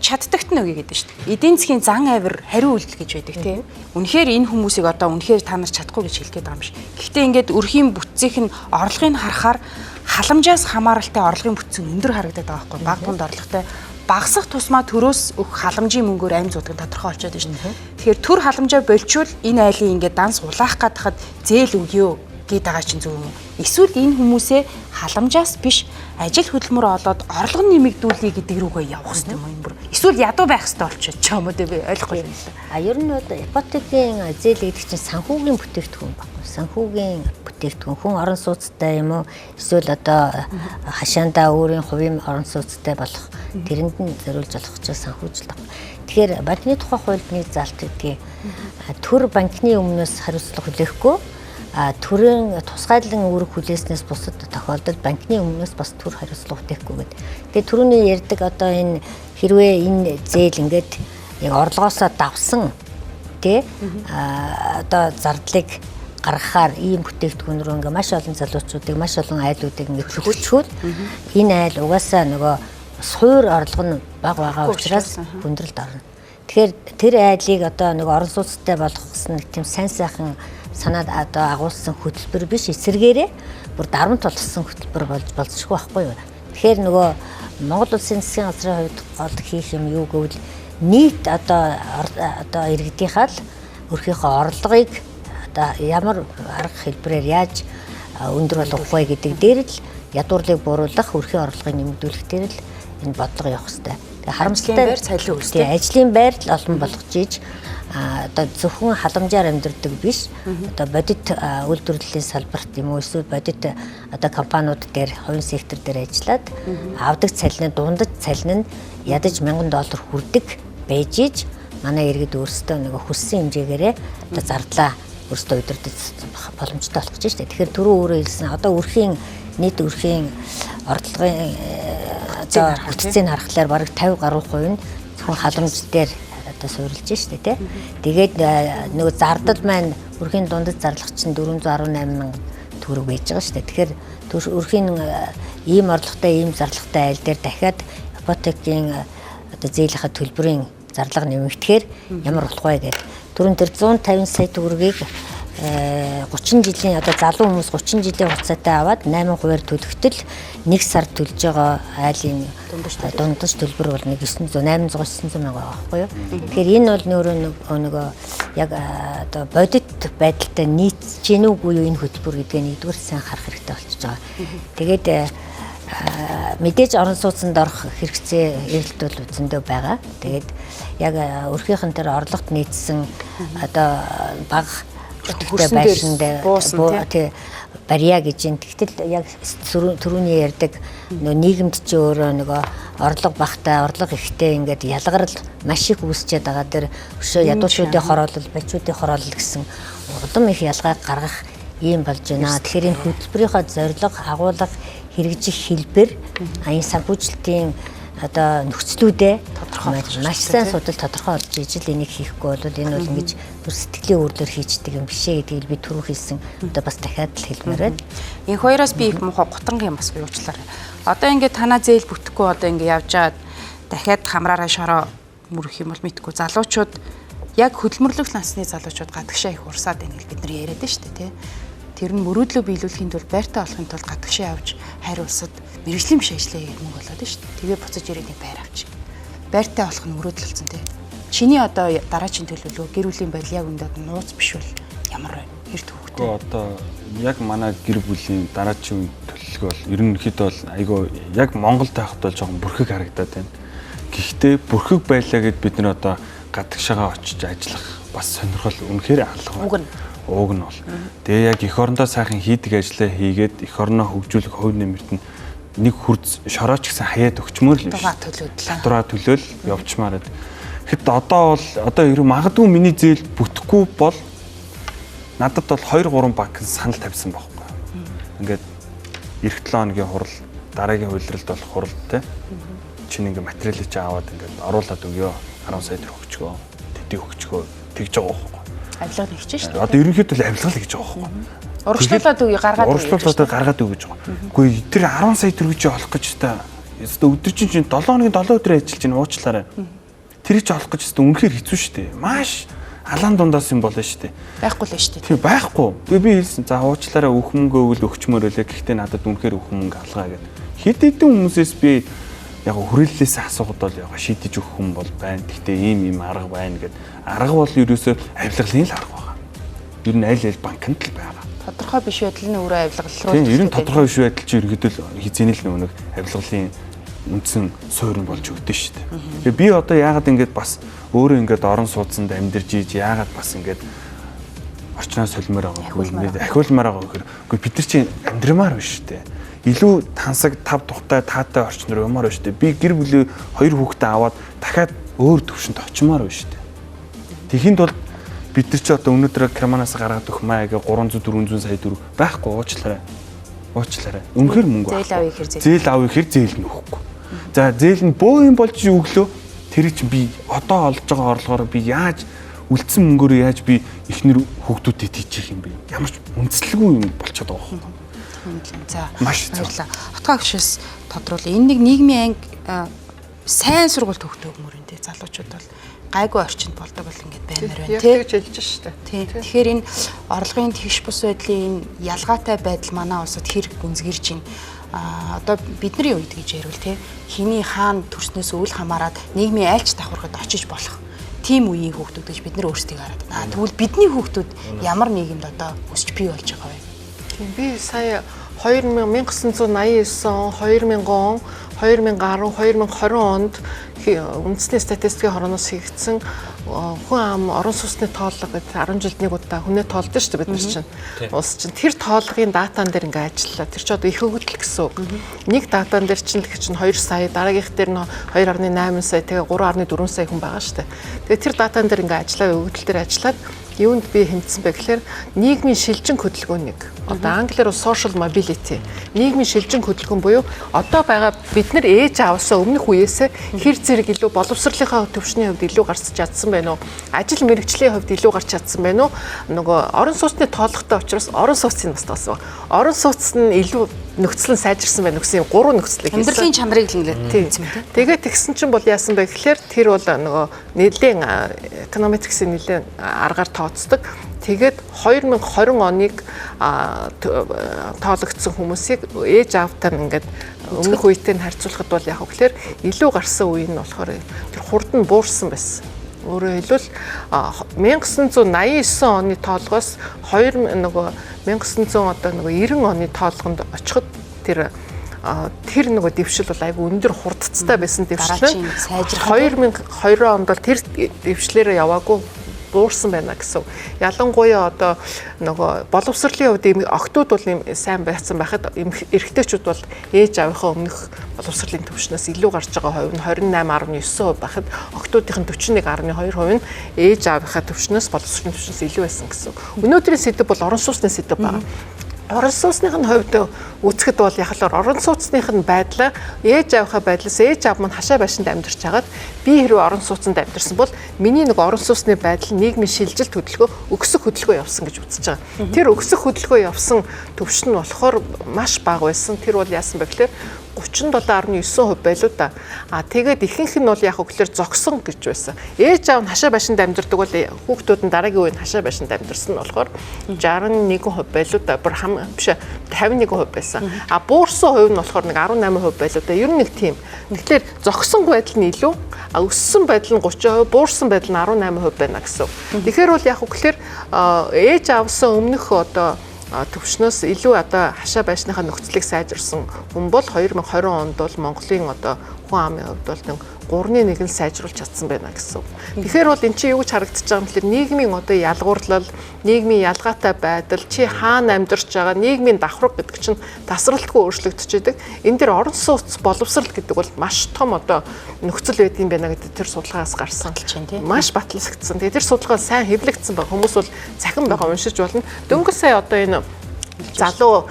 чаддагт нь өгье гэдэг шүү дээ. Эдийн засгийн зан авир хариу үйлдэл гэж байдаг тийм. Үнэхээр энэ хүмүүсийг одоо үнэхээр та нар чадахгүй гэж хэлгээд байгаа юм шиг. Гэхдээ ингээд өрхийн бүтцийнх нь орлогыг харахаар халамжаас хамааралтай орлогын бүтц өндөр харагдаад байгаа байхгүй. Бага тунд орлоготой багасах тусмаа төрөөс өгөх халамжийн мөнгөөр амь зуудаг тодорхой болчиход байна шүү дээ. Тэгэхээр төр халамжаа болчвол энэ айлын ингээд данс улаах гадахад зээл өгье гээд байгаа чинь зөв юм уу? Эсвэл энэ хүмүүсээ халамжаас биш ажил хөдөлмөр олоод орлого нэмэгдүүлэе гэдэг рүүгээ явах хэрэгтэй юм бүр. Эсвэл ядуу байх хэрэгтэй болчиход ч юм уу те би ойлгохгүй юм л. Ер нь бол ипотекийн зээл гэдэг чинь санхүүгийн бүтээгдэхүүн баггүй. Санхүүгийн бүтээгдэхүүн хүн орон сууцтай юм уу? Эсвэл одоо хашаандаа өөрийн хувийн орон сууцтай болох тэрэнд нь зориулж болох ч санхүүжил баг. Тэгэхээр банкны тухай хуульд нэг залт гэдгийг төр банкны өмнөөс хариуцлага хүлээхгүй төрийн тусгайлан үүрэг хүлээснээс бусад тохиолдолд банкны өмнөөс бас төр хариуцлага хүлээхгүй гэдэг. Тэгээ түрүүний ярьдаг одоо энэ хэрвээ энэ зээл ингээд яг орлогоосоо давсан тий одоо зардлыг гаргахаар ийм бүтээгдэхүүн рүү ингээ маш олон залуучуудыг маш олон айлуудыг ингээ төлөвлөчвөл энэ айл угаасаа нөгөө суур орлого нь бага байгаа учраас хүндрэлд орно. Тэгэхээр тэр айлыг одоо нэг орон сууцтай болгосон нэг тийм сайн сайхан санаад одоо агуулсан хөтөлбөр биш эсэргээрээ бүр дарамт болгосон хөтөлбөр болж болцсохгүй байхгүй юу. Тэгэхээр нөгөө Монгол Улсын засгийн газрын хувьд гол хийх юм юу гэвэл нийт одоо иргэдийнхаа л өрхийнхөө орлогыг одоо ямар арга хэлбэрээр яаж өндөр болгох вэ гэдэг дээр л ядуурлыг бууруулах, өрхийн орлогыг нэмэгдүүлэх дээр л энэ бодлого явах хэрэгтэй. Тэгээ харамсалтай байр цалин үүсдэг. Ажлын байр л олон болгож ийж одоо зөвхөн халамжаар амьдрдаг биш. Одоо бодит үйлдвэрлэлийн салбарт юм уу эсвэл бодит одоо компаниуд дээр хувийн сектор дээр ажиллаад авдаг цалин нь дундаж цалин нь ядаж $1000 хүрдэг байж ийж манай иргэд өөрсдөө нэг хүссэн хэмжээгээрээ одоо зардлаа өөрсдөө удирдах боломжтой болох гэж байна. Тэгэхээр түрүү өөрөө хэлсэн одоо нийт өрхийн орлогын одоо бүтцийг харахаар бараг 50 гаруй хувь нь зөвхөн халамж дээр одоо суурилж штэ тий. Тэгээд нөгөө зардал маань өрхийн дундад зарлах чинь 418,000 төгрөг байж байгаа штэ. Тэгэхээр өрхийн ийм орлоготой ийм зарлагтай айл дээр дахиад ипотекийн одоо зээлийнхаа төлбөрийн зарлага нэмэгдэхээр ямар болох вэ гэдэг. Түрүүн дээр 150 сая төгрөгийг 30 жилийн одоо залуу хүмүүс 30 жилийн хугацаатай аваад 8% төлөхтөл 1 сар төлж байгаа айлын дундаж төлбөр бол 800-900 мянга байхгүй юу. Тэгэхээр энэ бол нөгөө яг одоо бодит байдалтай нийцж гин үгүй юу энэ хөтөлбөр гэдгээ нэгдүгээр сайн харах хэрэгтэй болчихж байгаа. Тэгээд мэдээж орон сууцнд орох хэрэгцээ эрэлт бол зөндөө байгаа. Тэгээд яг өрхийнхэн тэр орлогот нийцсэн одоо бага хүртэгтэй байшин дээр барья гэж юм. Тэгтэл яг түрүүний ярьдаг нийгэмд чи өөрөө нөгөө орлого багтай, орлого ихтэй ингээд ялгарл маш их үүсчээд байгаа дэр өшөө ядуучуудын хороолол, бачуудын хороолол гэсэн улам их ялгааг гаргах ийм болж байна. Тэгэхээр энэ хөтөлбөрийнхөө зорилго агуулга хэрэгжих хэлбэр энэ санхүүжилтийн одоо нөхцлүүдээ маш сайн судал тодорхой болж ижил энийг хийхгүй бол энэ бол ингэж сэтгэлийн өөрлөөр хийждэг юм бишээ гэдгийг би түрүү хэлсэн. Одоо бас дахиад л хэлмээр байна. Энэ хоёроос би их муухай гутангийн бас уучлаарай. Одоо ингээд танаа зээл бүтэхгүй одоо ингээд явжаад дахиад хамраараа шороо мөрөх юм бол мэдгүй залуучууд яг хөдөлмөрлөх насны залуучууд гадагшаа их урсаад байна гэж бид нар яриад байна шүү дээ тий. Тэр нь мөрөөдлөө биелүүлэхийн тулд байртаа болохын тулд гадагшаа явж хайр улсад мэргэжлийн биш ажиллая гэдэг мөнгө болоод шүү дээ. Тэгээ буцаж ирээд нэг байр авчих. Байртаа болох нь мөрөөдөлцөн тий. Чиний одоо дараачийн төлөвлөгөө гэр бүлийн байдал яг үндэ нууц биш бол ямар вэ? Хэр төвхтэй. Одоо яг манай гэр бүлийн дараачийн төлөвлөгөө бол ерөнхийдөө бол айгүй яг Монголд байхад бол жоохон бүрхэг харагдаад байна. Гэхдээ бүрхэг байлаа гэд бид нэр одоо гадагшаага очиж ажиллах бас сонирхол үнэхээр алга. Уг нь бол. Тэгээ яг эх орондоо сайхан хийдэг ажлаа хийгээд эх орноо хөгжүүлэх хувь нэмэрт нь нэг хурц шорооч гэсэн хаяад өгчмөр л биш. Татвараа төлөөл явчмаар. Тэгэхэд одоо ер нь магадгүй миний зээл бүтэхгүй бол надад бол 2-3 банк санал тавьсан байхгүй. Ингээд эх 7 хоногийн хурал дараагийн хувилралд болох хурал те. Чинь ингээд материалыг чи аваад ингээд оруулаад өгөө 10 сая төгрөг өгчгөө. Тэдий өгчгөө тэгж байгаа байхгүй. Авилга нэгж шүү дээ. Одоо ерөнхийдөө л авилга л гэж байгаа байхгүй. Урагшлуулаад үгүй гаргаад үгүй. Урагшлуулаад гаргаад үгүй гэж байгаа. Үгүй тэр 10 сая төгрөг чи олох гэж та өдөр чинь 7 хоногийн 7 өдөр ажиллаж байна уучлаарай. Тэрийг ч олох гэж үнэхээр хэцүү шүү дээ. Маш алаан дундаас юм болно шүү дээ. Байхгүй л шүү дээ. Тийм байхгүй. Тэгээ би хэлсэн за уучлаарай өөх мөнгө өгөл өгчмөр ölээ. Гэхдээ надад үнэхээр өөх мөнгө алгаа гэдэг. Хэд хэдэн хүмүүсээс би яг хүрээллээс асуугаад бол яг шийдэж өгөх хүн бол байна. Гэхдээ ийм арга байна гэд. Арга бол ерөөсөө авилгалын л арга байна. Ер нь аль банкнд л байгаа. Тодорхой биш байдлын өөрөө авилгал руу. Тийм, ер нь тодорхой биш байдал чи ерөөдөө хизээний л нэг авилгалын үндсэн суурь болж өгдөө шүү дээ. Тэгээ би одоо яагаад ингэж бас өөрөө ингэж орон сууцанд амьдарч ийж яагаад бас ингэж орчноо солимоор байгаа ахиулмаар байгаа гэхээр үгүй бид нар чинь амьдрмаар биш шүү дээ. Илүү тансаг тав тухтай таатай орчноор юмар биш шүү дээ. Би гэр бүлээ 2 хүүхдээ аваад дахиад өөр төвшөнд очимоор биш шүү дээ. Тэхийн тулд бид нар чи одоо өнөөдөр Германаас гаргаад өгөх маяг 300 400 сая төгрөг байхгүй уучлаарай. Үнэхээр мөнгө зээл авъя гэхээр зээл нөхгүй. За зээл нь бөө юм болж өглөө тэр чинь би одоо олж байгаа орлогоор би яаж үлдсэн мөнгөөр яаж би ихнэр хүүхдүүдэд хийчих юм бэ? Ямар ч үндэслэгүй юм болчиход байгаа юм. За баярлалаа. Хотгоо гişээс тодруулъя. Энэ нэг нийгмийн анги сайн сургууль төгтөө хүмүүрэнтэй залуучууд бол гайгүй орчинд болдог бол ингэж баймаар байна тий. Тэгж хэлж шүү дээ. Тий. Тэгэхээр энэ орлогын тэгш бус байдлын энэ ялгаатай байдал манай улсад хэрэг гүнзгийрж байна. Одоо бидний үед гэж ярил тий. Хиний хаана төрснөөс үл хамааран нийгмийн айлч давхаргад очиж болох тийм үеийн хүүхдүүд гэж бид нар өөрсдийг хараад байна. Тэгвэл бидний хүүхдүүд ямар нийгэмд одоо өсч бий болж байгаа вэ? Тийм би сая 1989 он, 2000 он, 2010, 2020 онд үндэсний статистикийн хорооноос хийгдсэн хүн ам орон сууцны тооллого гэдэг 10 жилд нэг удаа хүнээ тоолдог шүү дээ бид нар чинь. Улс чинь тэр тооллогын датан дээр ингээ ажиллаа. Тэр чинь одоо их хөгжил гэсэн үг. Нэг датан дээр чинь тэгэхээр чинь 2 сая, дараагийнх дээр нь 2.8 сая, тэгээ 3.4 сая хүн байгаа шүү дээ. Тэгээ тэр датан дээр ингээ ажиллаа, хөгжил дээр ажиллаад юунд би хэмжсэн бэ гэхээр нийгмийн шилжин хөдөлгөөнийг одоо англиар social mobility нийгмийн шилжин хөдөлгөөн буюу одоо байгаа бид нар ээж аваасаа өмнөх үеэсээ хэр зэрэг илүү боловсролынхаа төвшний хувьд илүү гарч чадсан байна уу? Ажил мэргэжлийн хувьд илүү гарч чадсан байна уу? Нөгөө орон сууцны тоолготой учраас орон сууцын бас таасан. Орон сууц нь илүү нөхцөл нь сайжирсан байна гэсэн 3 нөхцөлийг хийсэн. Амьдралын чанарыг л ингээд тийм. Тэгээд тэгсэн чинь бол яасан бэ гэхээр тэр бол нөгөө нэлийн эконометриксийн нэлийн аргаар тооцдог. Тэгээд 2020 оныг тоологдсон хүмүүсийг ээж аавтай ингээд өмнөх үетэй харьцуулахад бол яг гэхээр илүү гарсан үе нь болохоор тэр хурд нь буурсан байсан. Өөрөөр хэлбэл 1989 оны тоолгоос 1900 одоо нөгөө 90 оны тоолгонд очиход тэр нөгөө дэвшил бол айгүй өндөр хурдцтай байсан дэвшил. 2020 онд бол тэр дэвшлэрээ яваагүй буурсан байна гэсэн. Ялангуяа одоо нөгөө боловсролын хувьд охтууд бол юм сайн байцсан байхад эрэгтэйчүүд бол ээж аавынхаа өмнөх боловсролын түвшнээс илүү гарч байгаа хувь нь 28.9% байхад охтуудын 41.2% нь ээж аавынхаа түвшнээс боловсролын түвшнээс илүү байсан гэсэн. Өнөөдрийн сэдэв бол орон сууцны сэдэв байна. Орон сууцны хувьд үзэхэд бол яг л орон сууцны байдал ээж аавынхаа байдлаас ээж аав маань хашаа байшинд амьдарч хагаад би хэрвээ орон сууцнд амьдарсан бол миний нэг орон сууцны байдал нийгмийн шилжилт хөдөлгөөн өгсөх хөдөлгөөн явсан гэж үзэж байгаа. Тэр өгсөх хөдөлгөөн явсан төвш нь болохоор маш бага байсан. Тэр бол яасан бэ гэхээр 37.9% байлуу да. Тэгээд ихэнх нь бол яг хөглөр зогсон гэж байсан. Ээж аав нь хашаа байшинд амьдардаг бол хүүхдүүд нь дараагийн үеийн хашаа байшинд амьдарсан нь болохоор 61% байлуу да. Бүр биш 51% байсан. Буурсан хувь нь болохоор нэг 18% байлуу да. Ер нь нэг тийм. Тэгэхээр зогсон байдал нь илүү, өссөн байдал нь 30%, буурсан байдал нь 18% байна гэсэн. Тэгэхээр бол яг хөглөр ээж аавсан өмнөх одоо төвшнөөс илүү одоо хашаа байшныхаа нөхцөлийг сайжирсан хүн бол 2020 онд бол Монголын одоо хүн амын хувьд бол 3.1 нь сайжруулж чадсан байна гэсэн. Тэгэхээр бол эн чинь юу гэж харагдаж байгаа юм бэ? Нийгмийн одоо ялгуурлал, нийгмийн ялгаатай байдал, чи хаана амьдарч байгаа, нийгмийн давхраг гэдэг чинь тасралтгүй өөрчлөгдөж идэг. Энэ дэр орон сууц боловсрал гэдэг бол маш том одоо нөхцөл байдгийн байна гэдэг тэр судалгаас гарсан. Маш батлагдсан. Тэгээ тэр судалгаа сайн хэвлэгдсэн баг. Хүмүүс бол цахим байгаа уншиж болно. Дөнгөж сая одоо энэ залуу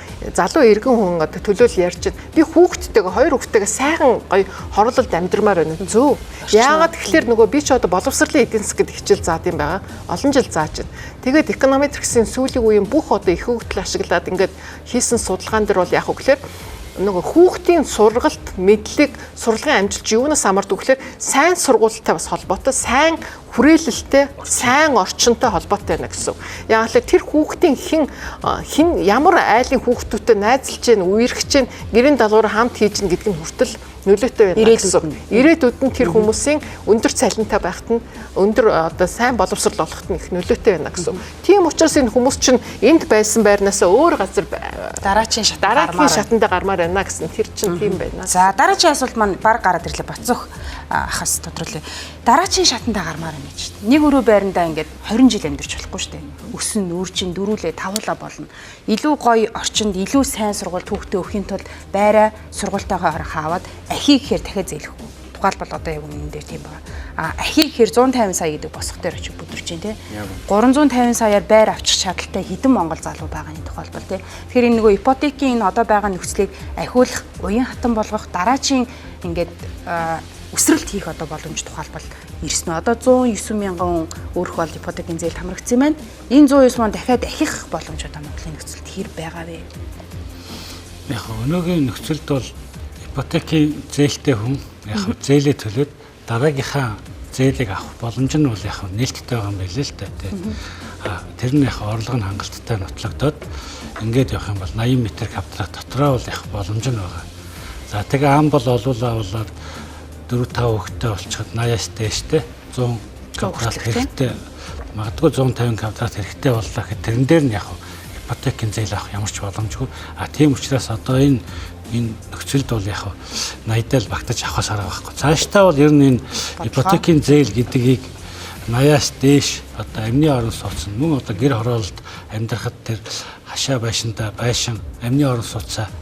иргэн хүн одоо төлөөл ярьж байна. Би хүүхдтэйгээ 2 хүүхдтэйгээ сайхан гоё хорлолд амьдрмаар байна. Зөв. Яагаад тэгэхээр нөгөө би ч одоо боловсролын эдийн засаг гэдэг хичээл заад юм байгаа. Олон жил зааж байна. Тэгээд эконометриксийн сүүлийн үеийн бүх одоо их хөгжил ашиглаад ингээд хийсэн судалгаан дээр бол яг үгээр нөгөө хүүхдийн сургалт, мэдлэг, сурлагын амжилт юунаас хамаардаг гэхээр сайн сургуультай бас холбоотой, сайн хүрээлэлтэй сайн орчинтой холбоотой байна гэсэн. Яг л тэр хүүхдийн хин ямар айлын хүүхдүүдтэй найзалж гин үерхэж гин гэрийн даалгавар хамт хийж гин гэдэг нь хүртэл нөлөөтэй байна гэсэн. Ирээдүйд нь тэр хүмүүсийн өндөр цалинтай байхад нь өндөр одоо сайн боловсрол олоход нь их нөлөөтэй байна гэсэн. Тийм учраас энэ хүмүүс чинь энд байсан байрнаасаа өөр газар дараагийн шатанд гармаар байна гэсэн тэр чинь тийм байна. За дараагийн асуулт маань баг гараад ирлээ Бацөх ахаас тодруулъя. Дараагийн шатандаа гармаар байна гэж. Нэг өрөө байрандаа ингээд 20 жил амьдарч болохгүй шүү дээ. Өсөн үржин дөрүүлээ тавуулаа болно. Илүү гоё орчинд илүү сайн сургууль хүүхдээ өгөхийн тулд байраа сургуультайгаа хаваад ахи гэхээр дахиад зээлэхгүй. Тухайлбал одоо яг үнэн дээр тийм байна. Ахи гэхээр 150 сая гэдэг босго дээр очиж бүдэрч дээ. 350 саяар байр авчих чадaltaй хэдэн монгол залуу байгааны тухайлбал тий. Тэгэхээр энэ нөгөө ипотекийн энэ одоо байгаа нөхцөлийг ахиулах, уян хатан болгох, дараачийн ингээд өсрэлт хийх одоо боломж тухайлбал ирсэн. Одоо 109 мянган өөрөх бол ипотекийн зээлд хамрагдсан байна. Энэ 109 мянган дахиад ахих боломж одоо Монголын нөхцөлд хэр байгаа вэ? Яг өнөөгийн нөхцөлд бол ипотекийн зээлтэй хүн яг зээлээ төлөөд дараагийнхаа зээлийг авах боломж нь бол яг нээлттэй байгаа юм билээ л дээ. Тэр нь яг орлого нь хангалттай нотлогдоод ингээд явах юм бол 80 м квадрат дотроо бол яг боломж нь байгаа. За тэгээ ам бол олуулаад 4-5 хүүхэдтэй болчиход 80-аас дээштэй 100 квадрат хэрэгтэй. Магадгүй 150 квадрат хэрэгтэй боллоо гэхэд тэрэн дээр нь яг ипотекийн зээл авах ямар ч боломжгүй. Тийм учраас одоо энэ нөхцөлд бол яг 80-д л багтаж авахаас арга байхгүй. Цаашдаа бол ер нь энэ ипотекийн зээл гэдгийг 80-аас дээш одоо амны орон сууц мөн одоо гэр хороололд амьдрахад тэр хашаа байшинда байшин амны орон сууцаа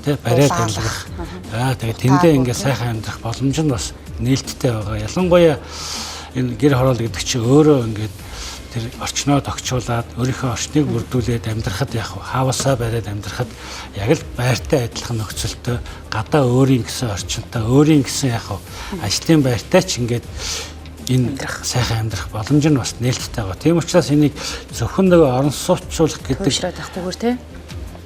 тэ бариад амьдрах. Тэгээд тэндээ ингээд сайхан амьдрах боломж нь бас нээлттэй байгаа. Ялангуяа энэ гэр хороол гэдэг чинь өөрөө ингээд тэр орчноо тогтчуулаад өөрийнхөө орчныг бүрдүүлээд амьдрахад яг хаавасаа бариад амьдрахад яг л байртай адилхан нөхцөлтэй гадаа өөрийн гэсэн орчинтой өөрийн гэсэн яг ажлын байртай ч ингээд энэ сайхан амьдрах боломж нь бас нээлттэй байгаа. Тийм учраас энийг зөвхөн нэг орон сууцуулах гэдэг төвшрээд авахгүйгээр тий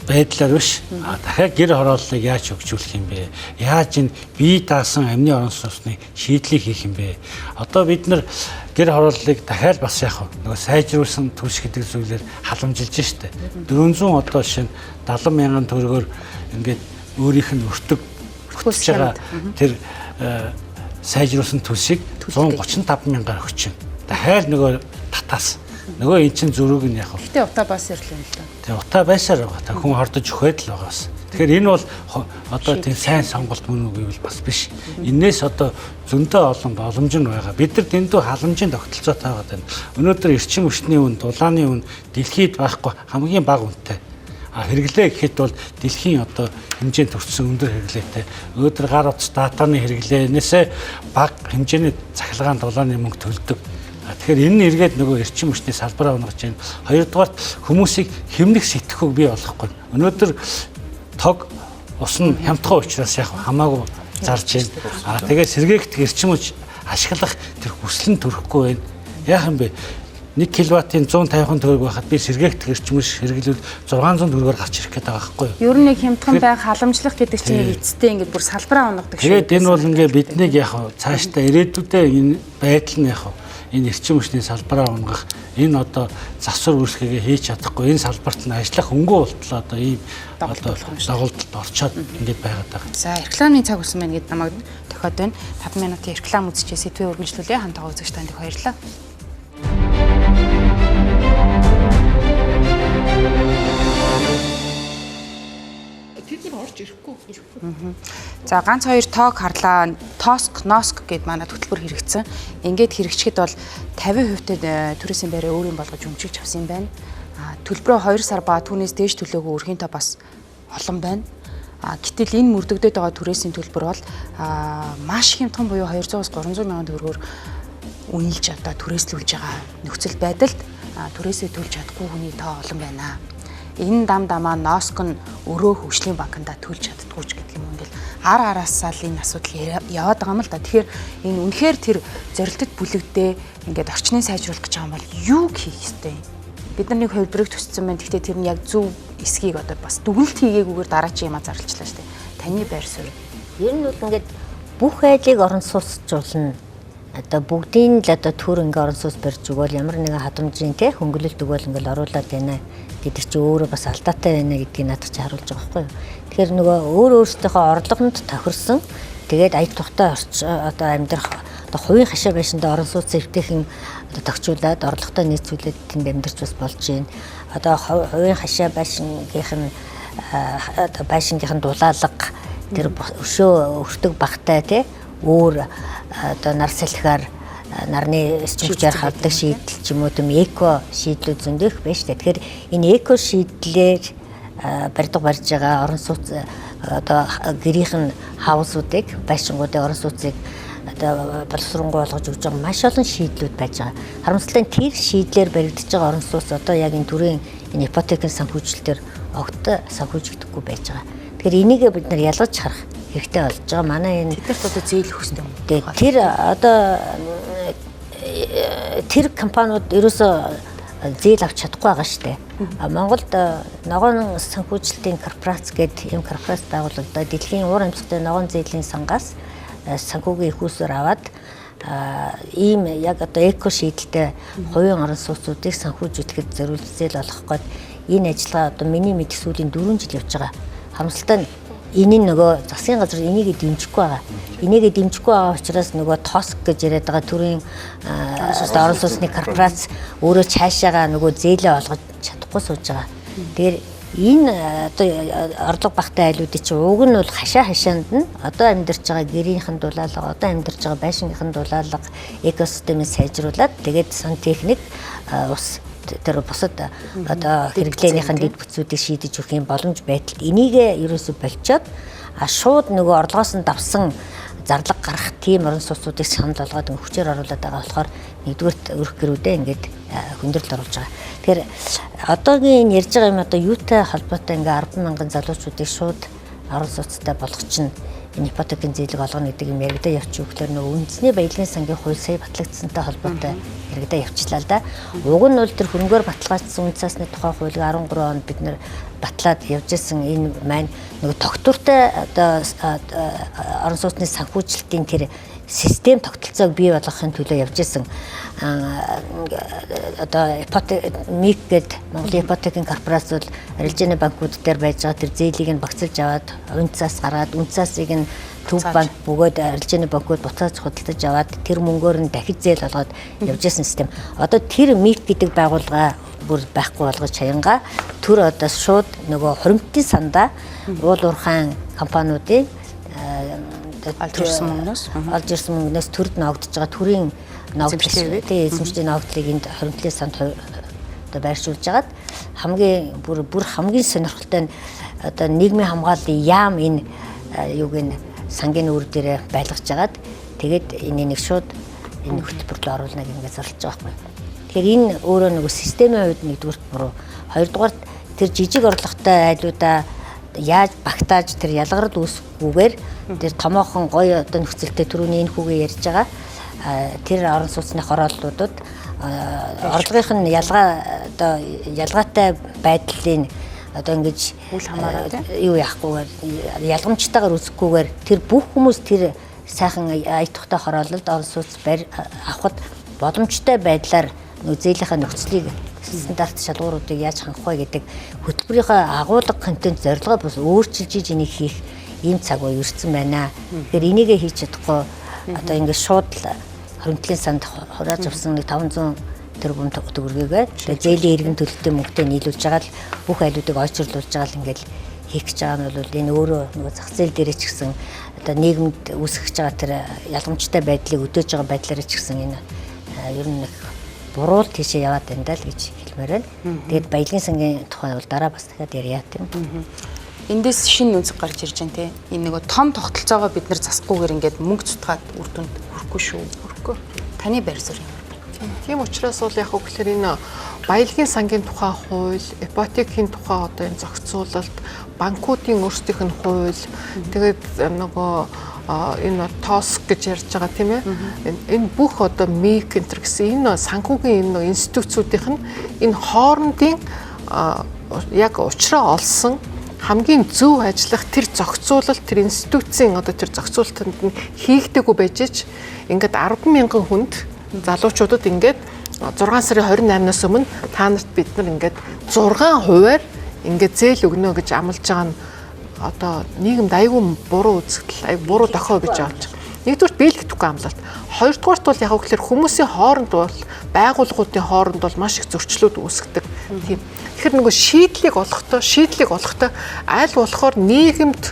байдлаар биш. Дахиад гэр хорооллыг яаж хөгжүүлэх юм бэ? Яаж энэ бие даасан амны орон сууцны шийдлийг хийх юм бэ? Одоо бид нар гэр хорооллыг дахиад бас яг нөгөө сайжруулсан түвш гэдэг зүйлээр халамжилж штэ. 400 одоо шинэ 70 мянган төгрөгөөр ингээд өөрийнх нь өртөг бүтэж байгаа тэр сайжруулсан түвшийг 135 мянгаар өгч байна. Дахиад нөгөө татаас нөгөө эн чин зөрүүг нь яг. Гэтэ утаа бас ирлээ л да. Тэгээ утаа байсаар байгаа. Та хүн хордож өгөхөд л байгаас. Тэгэхээр энэ бол одоо тийм сайн сонголт мөн үгүй бол бас биш. Иннээс одоо зөндөө олон боломж нь байгаа. Бид нар дэндүү халамжийн тогтолцоотой байгаа даа. Өнөөдөр эрчим хүчний үн, дулааны үн дэлхийд байхгүй хамгийн бага үнэтэй. Хэрэглээ гэхэд бол дэлхийн одоо хэмжээнд төрсэн өндөр хэрэглээтэй. Өнөөдөр гар утас датаны хэрэглээнээсээ бага хэмжээний цахилгаан дулааны мөнгө төлдөг. Тэгэхээр энэ нь эргээд нөгөө эрчим хүчний салбараа унгаж байна. Хоёрдугаарт хүмүүсийг хэмнэх сэтгэхүйг бий болгохгүй. Өнөөдөр тог ус нь хямдхан учраас яг хамаагүй зарж байна. Тэгээд сэргээгт эрчим хүч ашиглах тэр хүсэл нь төрөхгүй байна. Яах юм бэ? 1 кВт-ийн 150 төгрөг байхад би сэргээгт эрчим хүч хэрэглүүл 600 төгрөгөөр гарч ирэх гээд байгаа байхгүй юу? Ер нь яг хямдхан байх халамжлах гэдэг чинь эцэстээ ингээд бүр салбараа унгаддаг шүү. Тэгээд энэ бол ингээд биднийг яг цаашдаа ирээдүйдээ энэ байдал нь яг энэ эрчим хүчний салбараа унгах энэ одоо засвар үүсгэгээ хийж чадахгүй энэ салбарт нь ажиллах өнгөө болтлоо одоо ийм одоо дагуулдалд орчоод ингээд байгаад байгаа. За рекламын цаг болсон байна гэд намайг тохиод байна. 5 минутын реклам үзчихээ сэдвээ үргэлжлүүлээ. Хамтаа үзэгч танд их баярлалаа. За ганц хоёр тоог харлаа. Тоск, носк гэд манай хөтөлбөр хэрэгцсэн. Ингээд хэрэгжихэд бол 50% төрөөсийн байраа өөрийн болгож өмчилж авсан юм байна. Төлбөрөө 2 сар ба түүнээс дээш төлөөгөө өрхийн та бас олон байна. Гэтэл энэ мөрдөгдөд байгаа төрөөсийн төлбөр бол маш хямдхан буюу 200-аас 300 мянган төгрөгөөр үнэлж одоо түрээслүүлж байгаа нөхцөл байдалд түрээсээ төлж чадахгүй хүний тоо олон байна. Энэ дам дамаа носк нь өрөө хөгжлийн банкнда төлж чаддгүй ч гэдэг юм ингээл араасаа л энэ асуудал яваад байгаа юм л да. Тэгэхээр энэ үнэхээр тэр зорилтод бүлэгдээ ингээд орчныг сайжруулах гэж байгаа юм бол юу хийх ёстой юм? Бид нар нэг хувилбарыг төсцсөн байна. Гэхдээ тэр нь яг зөв эсхийг одоо бас дүгнэлт хийгээгүйгээр дараачийн юмаа зарлчлаа шүү дээ. Таны байр суурь. Ер нь бол ингээд бүх айлыг орон сууцжуулна. одоо бүгдийн л одоо төр ингээ орон сууц барьж өгөөл ямар нэгэн хадамжийн те хөнгөлөлт өгөөл ингээл оруулаад байна гэдэг чи өөрөө бас алдаатай байна гэдгийг надад чи харуулж байгаа байхгүй юу. Тэгэхээр нөгөө өөрсдийнхөө орлогонд тохирсон тэгээд аяд тухтай одоо амьдрах одоо хувийн хашаа байшиндаа орон сууц эвтэйхэн одоо тогтчуулаад орлоготой нийцүүлээд тэнд амьдарч бас болж байна. Одоо хувийн хашаа байшингийнх нь одоо байшингийнх нь дулаалга тэр өшөө өртөг багтай те өөр одоо нар салхиар нарны эсчмчээр хавдаг шийдэл ч юм уу тийм эко шийдлүүд зөндөх байна шүү дээ. Тэгэхээр энэ эко шийдлээр барьдаг барьж байгаа орон сууц одоо гэрийнхэн хаусуудыг байшингуудын орон сууцыг одоо боловсронгуй болгож өгж байгаа маш олон шийдлүүд байж байгаа. Харамсалтай нь тэр шийдлэр баригдаж байгаа орон сууц одоо яг энэ төрийн энэ ипотекийн санхүүжилтээр огт санхүүжигдэхгүй байж байгаа. Тэгэхээр энийг бид нар ялгаж харах хэрэгтэй болж байгаа. Манай энэ тэднэрт одоо зээл өгөхтэй юм. Тэр одоо тэр компаниуд ерөөсөө зээл авч чадахгүй байгаа шүү дээ. Монголд ногоон санхүүжилтийн корпорац гэдэг юм корпорац байгуулагдаад дэлхийн уур амьсгалын ногоон зээлийн сангаас санхүүгийн их усээр аваад ийм яг одоо эко шийдэлтэй хувийн орон сууцуудыг санхүүжүүлэхэд зориулж зээл олох гээд энэ ажиллагаа одоо миний мэдэх сүүлийн 4 жил явж байгаа. Харамсалтай нь энэ нөгөө засгийн газар энийг дэмжихгүй байгаа. Энийг дэмжихгүй байгаа учраас нөгөө ТОСК гэж яриад байгаа төрийн орон сууцны корпорац өөрөө цаашаага нөгөө зээлээ олгож чадахгүй сууж байгаа. Тэгэхээр энэ одоо орлого багтай айлуудын чинь уг нь бол хашаанд нь одоо амьдарч байгаа гэрийнхэн дулаалга, одоо амьдарч байгаа байшингийнхэн дулаалга экосистемийг сайжруулад тэгээд сантехник ус тэр бусад одоо хэрэглээнийхэн дэд бүтцүүдийг шийдэж өгөх юм боломж байтал энийг ерөөсө болчоод шууд нөгөө орлогоос нь давсан зарлага гарах тийм орон сууцуудыг санал болгоод хүчээр оруулаад байгаа болохоор нэгдүгээрт өрх гэрүүдээ ингээд хүндрэлд оруулж байгаа. Тэгэхээр одоогийн ярьж байгаа юм одоо юутай холбоотой ингээ 10,000 залуучуудыг шууд орон сууцтай болгох чинь энэ ипотекийн зээлэг олгоно гэдэг юм яригдаа явчих өгөхлөөр нөгөө үндэсний баялагын сангийн хууль сая батлагдсантай холбоотой яригдаа явчихлаа л да. Уг нь бол тэр хөрөнгөөр баталгаажсан үнд цаасны тухай хуулийг 13 онд бид нэр батлаад явж исэн энэ маань нөгөө тогтвортой одоо орон сууцны санхүүжилтийн тэр систем тогтолцоог бий болгохын төлөө явж исэн одоо ипотек гэдэг Монголын ипотекийн корпорац бол арилжааны банкуд дээр байж байгаа тэр зээлийг нь багцлж аваад үнд цаас гаргаад үнд цаасыг нь төв банк бөгөөд арилжааны банкуд буцааж худалдаж аваад тэр мөнгөөр нь дахиж зээл олгоод явж исэн систем. Одоо тэр МИК гэдэг байгууллага бүр байхгүй болгож чаянга төр одоо шууд нөгөө хуримтын сандаа уул уурхайн компаниудын олж ирсэн мөнгнөөс төрд ногдож байгаа төрийн ногдлыг эзэмшлийн ногдлыг энд хуримтлын санд одоо байршуулж агаад хамгийн бүр хамгийн сонирхолтой нь одоо нийгмийн хамгааллын яам энэ юуг нь сангийн үр дээрээ байлгаж агаад тэгээд энэ нэг шууд энэ хөтөлбөрлөд оруулнаг ингээд зарлж байгаа байхгүй. Тэгэхээр энэ өөрөө нэг системийн хувьд нэгдүгürt буруу. Хоёрдугаарт тэр жижиг орлоготой айлуудаа яаж багтааж тэр ялгарл үүсгүүгээр тэр томоохон гоё одоо нөхцөлтэй түрүүний энэ хүүгээ ярьж байгаа тэр орон сууцны хорооллуудад орлогынх нь ялгаатай байдлын одоо ингэж үл хамааран юу яахгүйгээр ялгамжтайгаар үүсэхгүйгээр тэр бүх хүмүүс тэр сайхан ая тухтай хороололд орон сууц авахд боломжтой байдлаар зээлийнхаа нөхцөлийг стандарт шалгууруудыг яаж хангах вэ гэдэг хөтөлбөрийнхөө агуулга контент зорилгоо бас өөрчилж энийг хийх ийм цаг үе ирсэн байна. Тэгэхээр энийгээ хийж чадахгүй одоо ингээд шууд хуримтлын санд хурааж авсан 500 тэрбум төгрөгийг тэгээд зээлийн иргэн төлөлтөй мөнгөтэй нийлүүлж байгаа л бүх айлуудыг ойчрлуулж байгаа л ингээд хийх гэж байгаа нь бол энэ өөрөө нөгөө зах зээл дээр ч гэсэн одоо нийгэмд үүсгэж байгаа тэр ялгамжтай байдлыг өдөөж байгаа байдлаараа ч гэсэн энэ ер нь буруул тийшээ яваад байна даа л гэж хэлмээр байна. Тэгээд баялагын сангийн тухай бол дараа бас дахиад ярья тийм. Эндээс шинэ үнцэг гарч ирж байна те. Энэ нөгөө том тогтолцоогоо бид нар засахгүйгээр ингээд мөнгө цутгаад үр дүнд хүрэхгүй шүү. Хүрэхгүй. Таны байр суурь юм. Тийм учраас бол яг үгээр энэ баялагын сангийн тухай хууль, ипотекийн тухай одоо энэ зохицуулалт, банкуудын өөрсдийнх нь хууль, тэгээд нөгөө энэ ТОСК гэж ярьж байгаа тийм ээ. Энэ бүх одоо МИК энтер гэсэн энэ санхүүгийн энэ институцүүдийнх нь энэ хоорондын яг учраа олсон хамгийн зөв ажиллах тэр зохицуулалт, тэр институцийн одоо тэр зохицуулалтанд нь хийгдэггүй байж ич ингээд 10,000 хүнд залуучуудад ингээд 6 сарын 28-наас өмнө та нарт бид нар ингээд 6%-аар ингээд зээл өгнө гэж амлаж байгаа нь одоо нийгэмд айгүй буруу үзэгдэл, айгүй буруу дохио гэж авч. Нэгдүгээр биелэгдэхгүй амлалт. Хоёрдугаарт бол яг гэхээр хүмүүсийн хооронд бол байгууллагуудын хооронд бол маш их зөрчлүүд үүсгдэг. Тийм. Тэгэхээр нөгөө шийдлийг олохдоо аль болохоор нийгэмд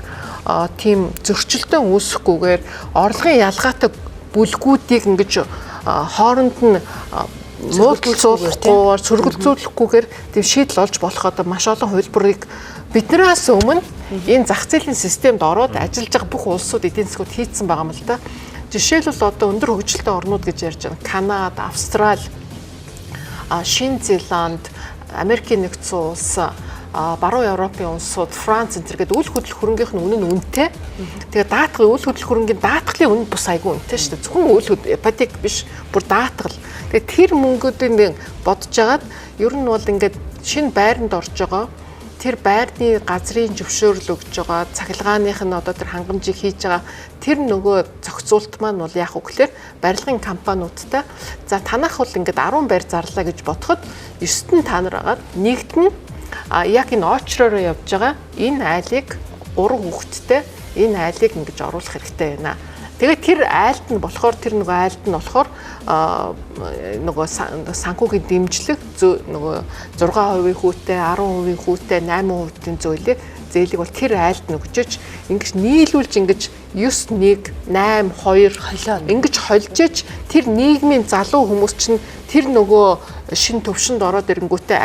тийм зөрчилдөөн үүсэхгүйгээр орлогын ялгаатай бүлгүүдийг ингэж хооронд нь муулцуулахгүйгээр сөргөлзүүлэхгүйгээр тийм шийдэл олж болох одоо маш олон хувилбарыг биднээс өмнө энэ зах зээлийн системд ороод ажиллаж байгаа бүх улсууд эдийн засгууд хийцэн байгаа юм л да. Жишээлбэл одоо өндөр хөгжилтэй орнууд гэж ярьж байгаа Канада, Австрали, Шинэ Зеланд, Америкийн нэгдсэн улс, баруун Европын улсууд, Франц энэ гэдэг үйл хөдлөх хөрөнгийнх нь үнэ нь үнэтэй. Тэгээ даатгал үйл хөдлөх хөрөнгөний даатгалын үнэ бас айгүй үнэтэй шүү дээ. Зөвхөн үйл хөдлөх ипотек биш, бүр даатгал. Тэгээ тэр мөнгөдийг бодож агаад ер нь бол ингээд шинэ байранд орж байгаа тэр байрны газрын зөвшөөрөл өгж байгаа цахилгааных нь одоо тэр хангамжийг хийж байгаа тэр нөгөө зохицуулт маань бол яах вэ гэхээр барилгын компаниудтай за танах бол ингээд 10 байр зарлаа гэж бодоход 9-т нь та нар агаад нэгт нь яг энэ очроор явж байгаа энэ айлыг 3 хүүхэдтэй энэ айлыг ингэж оруулах хэрэгтэй байна. Тэгээд тэр айлт нь болохоор тэр нөгөө айлт нь болохоор нөгөө санхүүгийн дэмжлэг нөгөө 6% хүүтэй, 10% хүүтэй, 8% зөөлөө зээлийг бол тэр айлт нь өгчөж ингэж нийлүүлж ингэж 9 1 8 2 холио ингэж холжиж тэр нийгмийн залуу хүмүүс чинь тэр нөгөө шин төвшөнд ороод ирэнгүүтээ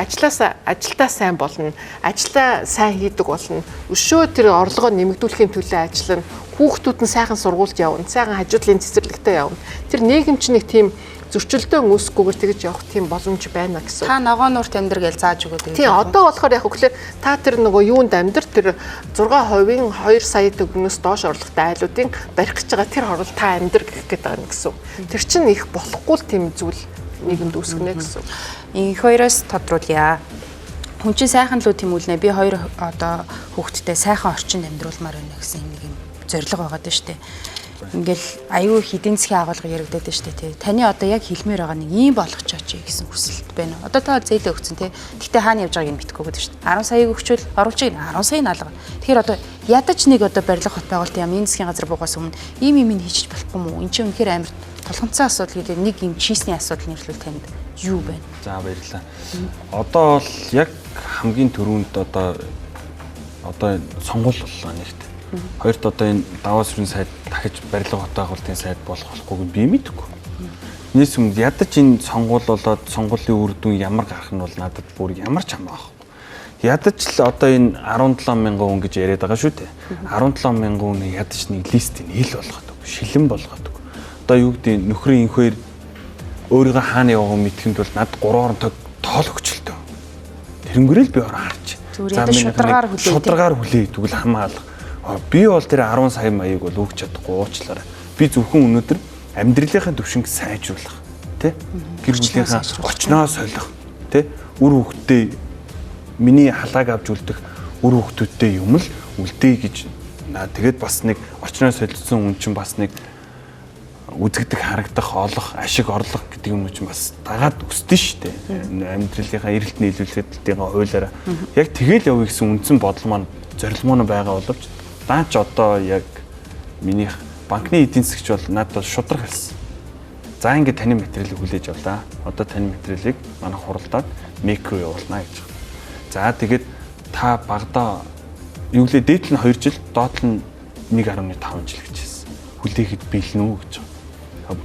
ажилдаа сайн болно, ажиллаа сайн хийдэг болно. Өшөө тэр орлогоо нэмэгдүүлэхийн төлөө ажиллана. Хүүхдүүд нь сайхан сургуульд явна, сайхан хажуудлын цэцэрлэгтээ явна. Тэр нийгэм чинь нэг тийм зөрчилдөөн үүсэхгүйгээр тэгж явах тийм боломж байна гэсэн. Та ногоонуурт амьдр гэж зааж өгөөд. Тийм одоо болохоор яг үгээр та тэр нөгөө юунд амьдр тэр 6%-ийн 2 сая төгрөгнөөс доош орлоготой айлуудын барих гэж байгаа тэр хорол та амьдр гэх гээд байгаа гэсэн. Тэр чинь их болохгүй л тийм зүйл нийгэмд үүсгэнэ гэсэн. Энэ хоёроос тодруулъя. Хүн чинь сайхан л тэмүүлнэ. Би 2 одоо хүүхэдтэй сайхан орчинд амьдруулмаар байна гэсэн нэг юм зорилго байгаа даа штэ. Ингээл аюу их эдийн засгийн агуулга яригадаад байна штэ тий. Таны одоо яг хэлмээр байгаа нэг юм болгочооч гэсэн хүсэлт байна. Одоо та зээлээ өгсөн тий. Гэхдээ хаана явж байгааг нь мэдэхгүй гэдэг штэ. 10 саяг өгчвөл оруулж ийн 10 сая налга. Тэгэхээр одоо ядаж нэг одоо барилга хот байгуулалт юм эдийн засгийн газар буугаас өмнө ийм юм хийж болохгүй мүү? Энд чинь үнэхээр амар тулгамцсан асуудал гэдэг нэг юм чийсний асуудал нэрлүүл танд юу байна? За баярлалаа. Одоо бол яг хамгийн түрүүнд одоо сонгуул боллоо нэгт. Хоёрт одоо энэ Давос сүрэн сайд дахиж барилга хот байгуулалтын сайд болох болохгүйг би мэдэхгүй. Нийс өмнө ядаж энэ сонгуул болоод сонгуулийн үр дүн ямар гарах нь бол надад бүр ямар ч хамаагүй. Ядаж л одоо энэ 17,000 хүн гэж яриад байгаа шүү дээ. 17,000 хүн ядаж нэг листийг ил болгоод өг, шилэн болгоод өг. Одоо юу гэдэг нөхрийн инхээр өөрийгөө хаана явах мэдхэнд бол над 3 орон тоол өгчлөлтөө. Тэрнгэрэл би ороо харж. За минь шударгаар хүлээ тэгвэл хамаалах. Би бол тэр 10 сая маяг бол өгч чадахгүй уучлаарай. Би зөвхөн өнөөдөр амьдралынхаа төвшинг сайжруулах, тий? Гэр бүлийнхаа очноо солих, тий? Үр хөвгтдээ миний халааг авч үлдэх үр хөвгтүүдтэй юм л үлдээ гэж тэгээд бас нэг очноо солилцсон хүн чинь бас нэг үзэгдэх харагдах олох ашиг орлого гэдэг юм чинь бас дагаад өсдөн шүү дээ. Амьдралынхаа эрэлт нийлүүлэлтийн хуулиараа яг тэгэл явъя гэсэн үндсэн бодол маань зорилгоо байгаа боловч даач одоо яг минийх банкны эдийн засгч бол надад бол шудраг хэлсэн. За ингээд таны материалыг хүлээж авлаа. Одоо таны материалыг манай хуралдаад микро явуулнаа гэж. За тэгээд та багада юу лээ дээдл нь 2 жил, доотлол нь 1.5 жил гэж хэлсэн. Хүлээхэд бэлэн үү гэж.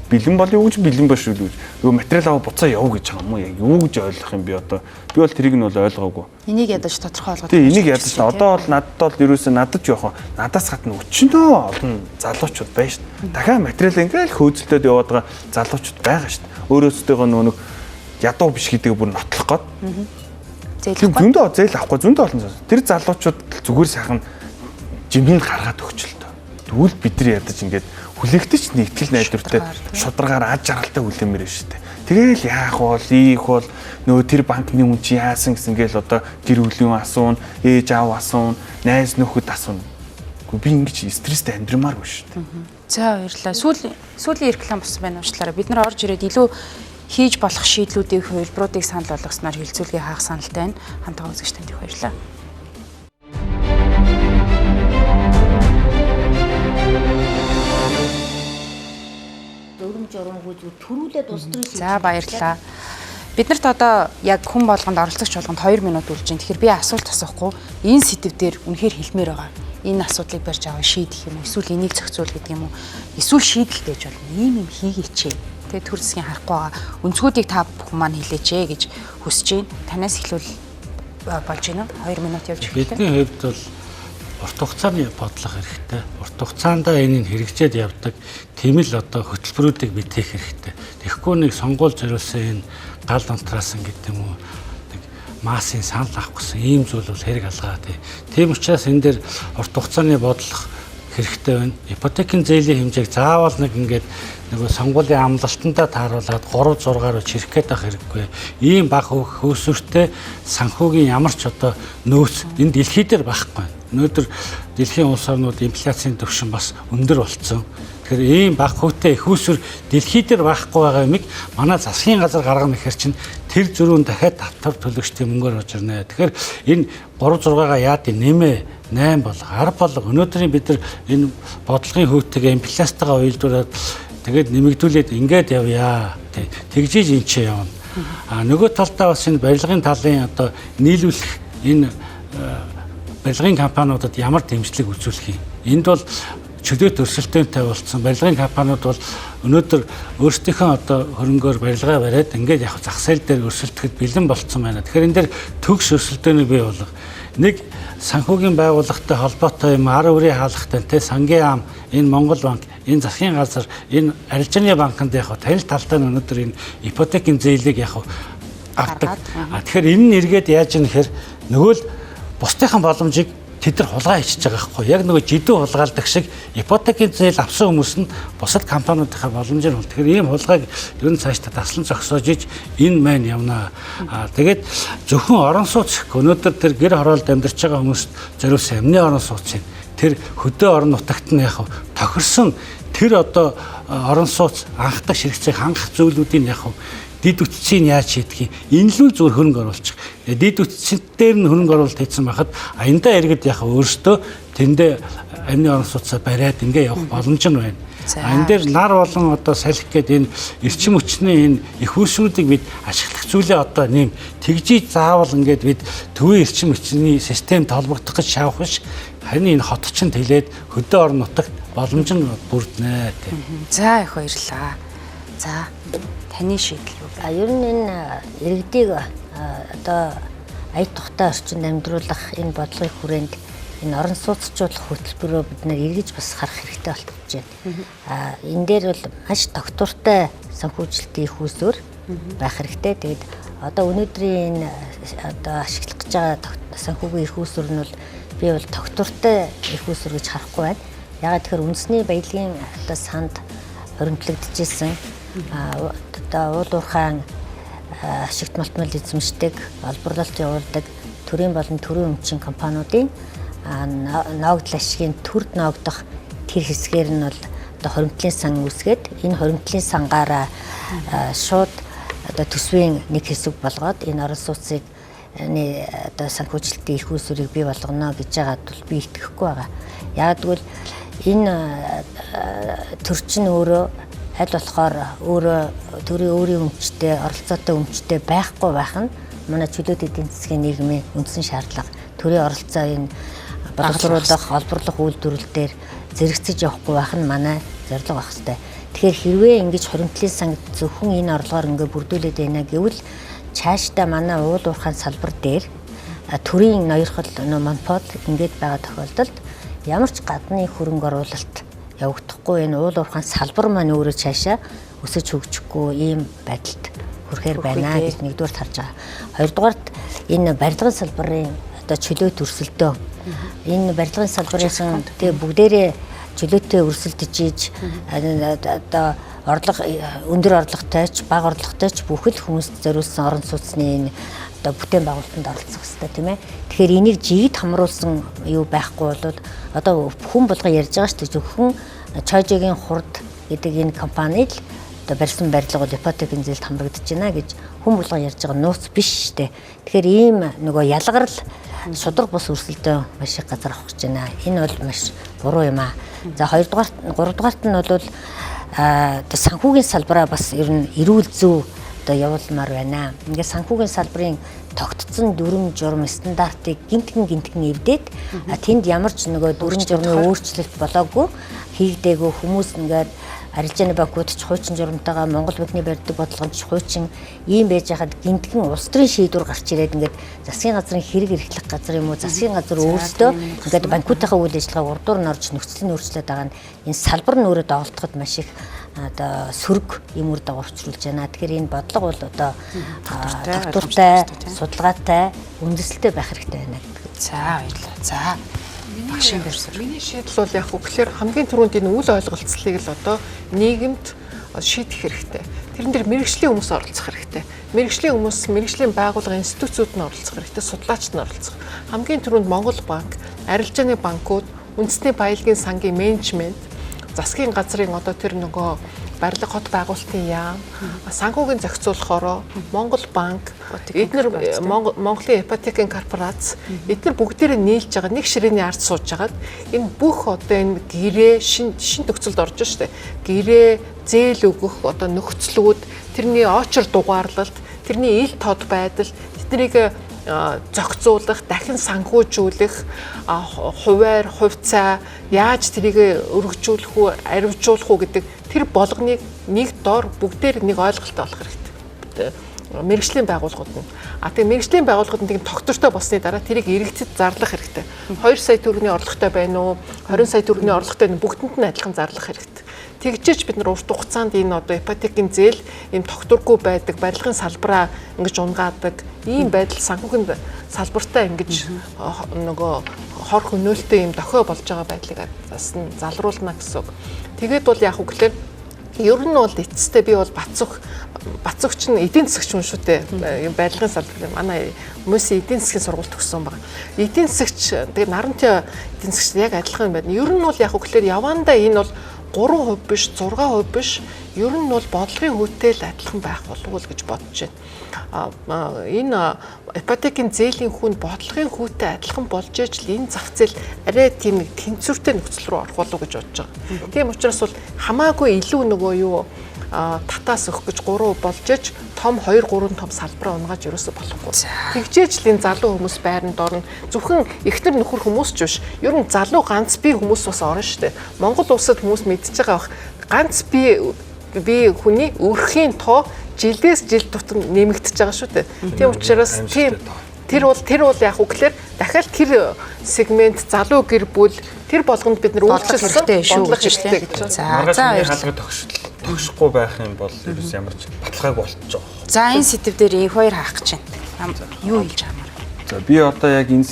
Бэлэн бол юу гэж бэлэн ба шүү гэж. Юу материал аваа буцаа яв гэж байгаа юм уу? Яг юу гэж ойлгох юм би одоо. Би бол тэрийг нь бол ойлгоогүй. Энийг ядаж тодорхой болгоод. Тийм энийг ядаж одоо бол надад бол ерөөсөө надад жоох надаас гадна өчнөө олон залуучууд байна шүү дээ. Дахиад материал ингээл хөөцөлтөд яваад байгаа залуучууд байгаа шүү дээ. Өөрөөсөө нэг ядуу биш гэдгийг бүр нотлох гээд. Зөндөө зээл авахгүй зөндөө олон залуу. Тэр залуучууд зүгээр сайхан жимэнд гаргаад өгчлөлтөө. Тэгвэл бид нар ядаж ингээд хүлээгдэж нэг итгэл найдвартай шударгаар аж аргалтай хүлээмээр шүү дээ. Тэгэл яах бол ийх бол нөгөө тэр банкны хүн чи яасан гэсэн гээл одоо гэр бүлийн асуун, ээж аав асуун, найз нөхөд асуун. Би ингэж стресстэй амьдрмааргүй шүү дээ. За баярлалаа. Сүүлийн реклам болсон байна уучлаарай. Бид нар орж ирээд илүү хийж болох шийдлүүдийн хувилбаруудыг санал болгосноор хилцүүлгээ хаах саналтай байна. Хамтаа үзэгч танд их баярлалаа. Төрүүлээд улс төрийн За баярлалаа. Биднэрт одоо яг хүн болгонд оролцогч болгонд 2 минут үлж байна. Тэгэхээр би асуулт асуухгүй энэ сэдв дээр үнэхээр хэлмээр байгаа. Энэ асуудлыг барьж аваа шийдэх юм уу? Эсвэл энийг зохицуул гэдэг юм уу? Эсвэл шийдэлтэй гэж болно. Ийм юм хийгээч. Тэгээ төр засгийн харахгүй байгаа. Өнцгүүдийг та бүхэн маань хэлээч гэж хүсэж байна. Танаас эхлүүл болж байна. 2 минут явж эхэллээ. Бидний хувьд бол урт хугацааны бодлого хэрэгтэй. Урт хугацаанд энийг хэрэгжээд явдаг тийм л одоо хөтөлбөрүүдийг битгэх хэрэгтэй. Тэгэхгүй нэг сонгуул зориулсан энэ гал унтраасан гэдэг юм уу нэг массын санал авах гэсэн ийм зүйл бол хэрэг алгаа тий. Тийм учраас энэ дээр урт хугацааны бодлого хэрэгтэй байна. Ипотекийн зээлийн хэмжээг заавал нэг ингээд нөгөө сонгуулийн амлалтандаа тааруулаад 3 6-аар чирэх гээд байх хэрэггүй. Ийм бага хөөсөртэй санхүүгийн ямар ч одоо нөөц энэ дэлхий дээр байхгүй. Өнөөдөр дэлхийн улс орнууд инфляцийн түвшин бас өндөр болцсон. Тэгэхээр ийм бага хөөтэй их усүр дэлхий дээр байхгүй байгаа юмыг манай засгийн газар гаргана гэхэр чинь тэр зөрүүн дахиад татвар төлөгчдийн мөнгөөр орж ирнэ. Тэгэхээр энэ 3-6-га яад нэмээ 8 болго 10 болго өнөөдрийн бид нар энэ бодлогын хөөтэйгээ инфляцтайгаа уялдуулаад тэгээд нэмэгдүүлээд ингээд явъя. Тэгжиж энэ ч явна. Нөгөө талдаа бас энэ барилгын талын одоо нийлүүлэх энэ барилгын компаниудад ямар дэмжлэг үзүүлэх юм. Энд бол чөлөөт өрсөлдөөнтэй болсон барилгын компаниуд бол өнөөдөр өөрсдийнхөө одоо хөрөнгөөр барилгаа бариад ингээд яг зах зээл дээр өрсөлдөхэд бэлэн болцсон байна. Тэгэхээр энэ дээр төгс өрсөлдөөнийг бий болгох. Нэг санхүүгийн байгууллагатай холбоотой юм 10 үрийн хаалгатай те сангийн ам энэ Монгол банк энэ засгийн газар энэ арилжааны банкнд яг танил талтай нь өнөөдөр энэ ипотекийн зээлийг яг авдаг. Тэгэхээр энэ нь эргээд яаж юм гэхээр нөгөө л бусдынхаа боломжийг тэд нар хулгай хийчихэж байгаа байхгүй. Яг нөгөө жидүү хулгайлдаг шиг ипотекийн зээл авсан хүмүүс нь бусад компаниудынхаа боломжийг хул. Тэгэхээр ийм хулгайг ер нь цаашдаа таслан зогсоож иж энэ маань явнаа. Тэгээд зөвхөн орон сууц өнөөдөр тэр гэр хороолд амьдарч байгаа хүмүүст зориулсан амны орон сууц юм. Тэр хөдөө орон нутагт нь яг тохирсон тэр одоо орон сууц анхдаг ширхцээг хангах зүйлүүдийн яг дид үтцийг яаж шийдэх юм? Энэ л зүгээр хөрөнгө оруулах. Дид үтцэн дээр нь хөрөнгө оруулалт хийсэн байхад аяндаа иргэд яг өөртөө тэндээ амны орон сууцаа бариад ингээ явах боломж нь байна. Энэ дээр нар болон одоо салхи гэдэг энэ эрчим хүчний энэ их үүсрүүдийг бид ашиглах зүйлээ одоо нэм тэгжиж заавал ингээд бид төвийн эрчим хүчний системд холбогдох гэж шавах биш. Харин энэ хот чинь тэлээд хөдөө орон нутагт боломж нь бүрднэ. За их баярлалаа. За таны шийдэл юу? Ер нь энэ иргэдийг одоо ая тухтай орчинд амьдруулах энэ бодлогын хүрээнд энэ орон сууцчлуулах хөтөлбөрөө бид нэр эргэж бас харах хэрэгтэй болчихж байна. Энэ дээр бол маш тогтвортой санхүүжилтийн их усүр байх хэрэгтэй. Тэгээд одоо өнөөдрийн энэ одоо ашиглах гэж байгаа санхүүгийн их усүр нь бол би бол тогтвортой их усүр гэж харахгүй байна. Ягаад тэгэхээр үндэсний баялагын одоо санд хоригдлогдчихсэн одоо уул уурхаан ашигт малтмал эзэмшдэг, олборлолт явуулдаг төрийн болон төрийн өмчийн компаниудын ноогдол ашигын төрд ноогдох тэр хэсгээр нь бол одоо хоригдлын сан үүсгээд энэ хоригдлын сангаараа шууд одоо төсвийн нэг хэсэг болгоод энэ орон сууцыг одоо санхүүжилтийн их усүрийг бий болгоно гэж байгаад бол би итгэхгүй байгаа. Яг тэгвэл энэ төр чинь өөрөө аль болохоор өөрийн өмчтэй, оролцоотой өмчтэй байхгүй байх нь манай чөлөөт эдийн засгийн нийгмийн үндсэн шаардлага. Төрийн оролцоо энэ боловсруулах, олборлох үйлдвэрлэл дээр зэрэгцэж явахгүй байх нь манай зорилго байх хэрэгтэй. Тэгэхээр хэрвээ ингэж хоригдлын санг зөвхөн энэ орлогоор ингээ бүрдүүлээд байна гэвэл цаашдаа манай уул уурхайн салбар дээр төрийн ноёрхол монопол ингээд байгаа тохиолдолд ямар ч гадны хөрөнгө оруулалт явагдахгүй энэ уул уурхайн салбар маань өөрөө цаашаа өсөж хөгжихгүй ийм байдалд хүрэхээр байна гэж нэгдүгээр харж байгаа. Хоёрдугаарт энэ барилгын салбарын одоо чөлөөт өрсөлдөө энэ барилгын салбарын тэгээ бүгдээрээ чөлөөтэй өрсөлдөж ийж одоо өндөр орлоготойч бага орлоготойч бүхэл хүмүүст зориулсан орон сууцны одоо бүтээн байгуулалтанд оролцох хэрэгтэй тийм ээ. Тэгэхээр энийг жигд хамруулсан юу байхгүй болоод одоо хүн болго ярьж байгаа шүү дээ. Зөвхөн Чойжогийн хурд гэдэг энэ компани л одоо барьсан барилга бол ипотекийн зээлд хамрагдаж байна гэж хүн болго ярьж байгаа нууц биш шүү дээ. Тэгэхээр ийм нөгөө ялгарл шудраг бус өрсөлдөө маш их газар авах гэж байна. Энэ бол маш буруу юм аа. За 3-дугаарт нь бол одоо санхүүгийн салбараа бас ер нь эрүүл зөв одоо явуулмаар байна. Ингээд санхүүгийн салбарын тогтцсон дүрм журм стандартыг гинтгэн эвдээд тэнд ямар ч нөгөө дүрм журмын өөрчлөлт болоогүй хийгдээгүй хүмүүс ингээд арилжааны банкуд ч хуучин журамтайгаа Монгол банкны барьдаг бодлогонд ч хуучин ийм байж хахад гинтгэн улс төрийн шийдвэр гарч ирээд ингээд засгийн газрын хэрэг эрхлэх газар юм уу засгийн газар өөрсдөө ингээд банкуудынхаа үйл ажиллагааг урдуур нь орж нөхцөл нь өөрчлөлт байгаа нь энэ салбар нь өөрөө доголдоход маш их одоо сөрөг юм үр дагавар учруулж байна. Тэгэхээр энэ бодлого бол одоо тогтвортой, судалгаатай, үндэслэлтэй байх хэрэгтэй байна гэдэг. За баярлалаа. За багшийн дэрсэр. Миний шийдэл бол яг үгээр хамгийн түрүүнд энэ үйл ойлголцлыг л одоо нийгэмд шийдэх хэрэгтэй. Тэрэн дээр мэрэгжлийн хүмүүс оролцох хэрэгтэй. Мэрэгжлийн хүмүүс, мэрэгжлийн байгууллага, институцууд нь оролцох хэрэгтэй, судлаачид нь оролцох. Хамгийн түрүүнд Монгол банк, арилжааны банкуд, үндэсний баялагын сангийн менежмент, засгийн газрын одоо тэр нөгөө барилга хот байгуулалтын яам, санхүүгийн зохицуулахороо Монгол банк, эдгээр Монголын ипотекийн корпорац, эдгээр бүгдээрээ нийлж байгаа нэг ширээний ард сууж байгаад энэ бүх одоо энэ гэрээ шин төгсөлд орж штэ. Гэрээ зээл өгөх одоо нөхцлүүд, тэрний очор дугаарлалт, тэрний ил тод байдал, тэднийг зохицуулах, дахин санхүүжүүлэх, хуваар, хувьцаа яаж тэрийг өргөжүүлэх үү, аривжуулах уу гэдэг тэр болгоныг нэг дор бүгдээр нэг ойлголттой болох хэрэгтэй. Мэргэжлийн байгууллагууд нь. Тэгээ мэргэжлийн байгууллагууд нэг тогтвортой болсны дараа тэрийг иргэдэд зарлах хэрэгтэй. 2 сая төгрөгийн орлоготой байна уу? 20 сая төгрөгийн орлоготой нь бүгдэнд нь адилхан зарлах хэрэгтэй. Тэгжээч бид нар урт хугацаанд энэ одоо ипотекийн зээл, ийм тогтворгүй байдаг, барилгын салбараа ингэж унгаадаг, ийм байдал санхүүгийн салбартаа ингэж нөгөө хор хөнөөлтөй ийм дохио болж байгаа байдлыг бас залруулна гэсэн үг. Тэгээд бол яг үгээр ер нь бол эцэстээ би бол Бацүгч нь эдийн засагч хүн шүү дээ. Барилгын салбар манай хүмүүсийн эдийн засгийн сургууль төгссөн байгаа. Эдийн засагч тэгээд нарантай эдийн засагч яг адилхан юм байна. Ер нь бол яг үгээр явандаа энэ бол 3% биш, 6% биш. Ер нь бол бодлогын хүүтэй л адилхан байх болов уу гэж бодож байна. Энэ ипотекийн зээлийн хүн бодлогын хүүтэй адилхан болж иж л энэ зах зээл арай тийм нэг тэнцвэртэй нөхцөл рүү орох болов уу гэж бодож байгаа. Тийм учраас бол хамаагүй илүү нөгөө юу татаас өгөх гэж 3 болж иж том 2-3 том салбараа унгааж ерөөсө болохгүй. Тэгжээж л энэ залуу хүмүүс байранд орно. Зөвхөн эхнэр нөхөр хүмүүс ч биш. Ер нь залуу ганц бие хүмүүс бас орно шүү дээ. Монгол улсад хүмүүс мэдчихэж байгаа бах ганц бие хүний өрхийн тоо жилээс жил тутам нэмэгдэж байгаа шүү дээ. Тийм учраас тэр бол яг үгээр дахиад тэр сегмент залуу гэр бүл тэр болгонд бид нар үйлчлүүлсэн бодлого хэрэгтэй гэж байна. За баярлалаа. Төгшөхгүй байх юм бол ерөөс ямар ч баталгааг болчих жоох. За энэ сэдв дээр их хоёр харах гэж байна. Юу хэлж байгаа юм? За би одоо яг энэ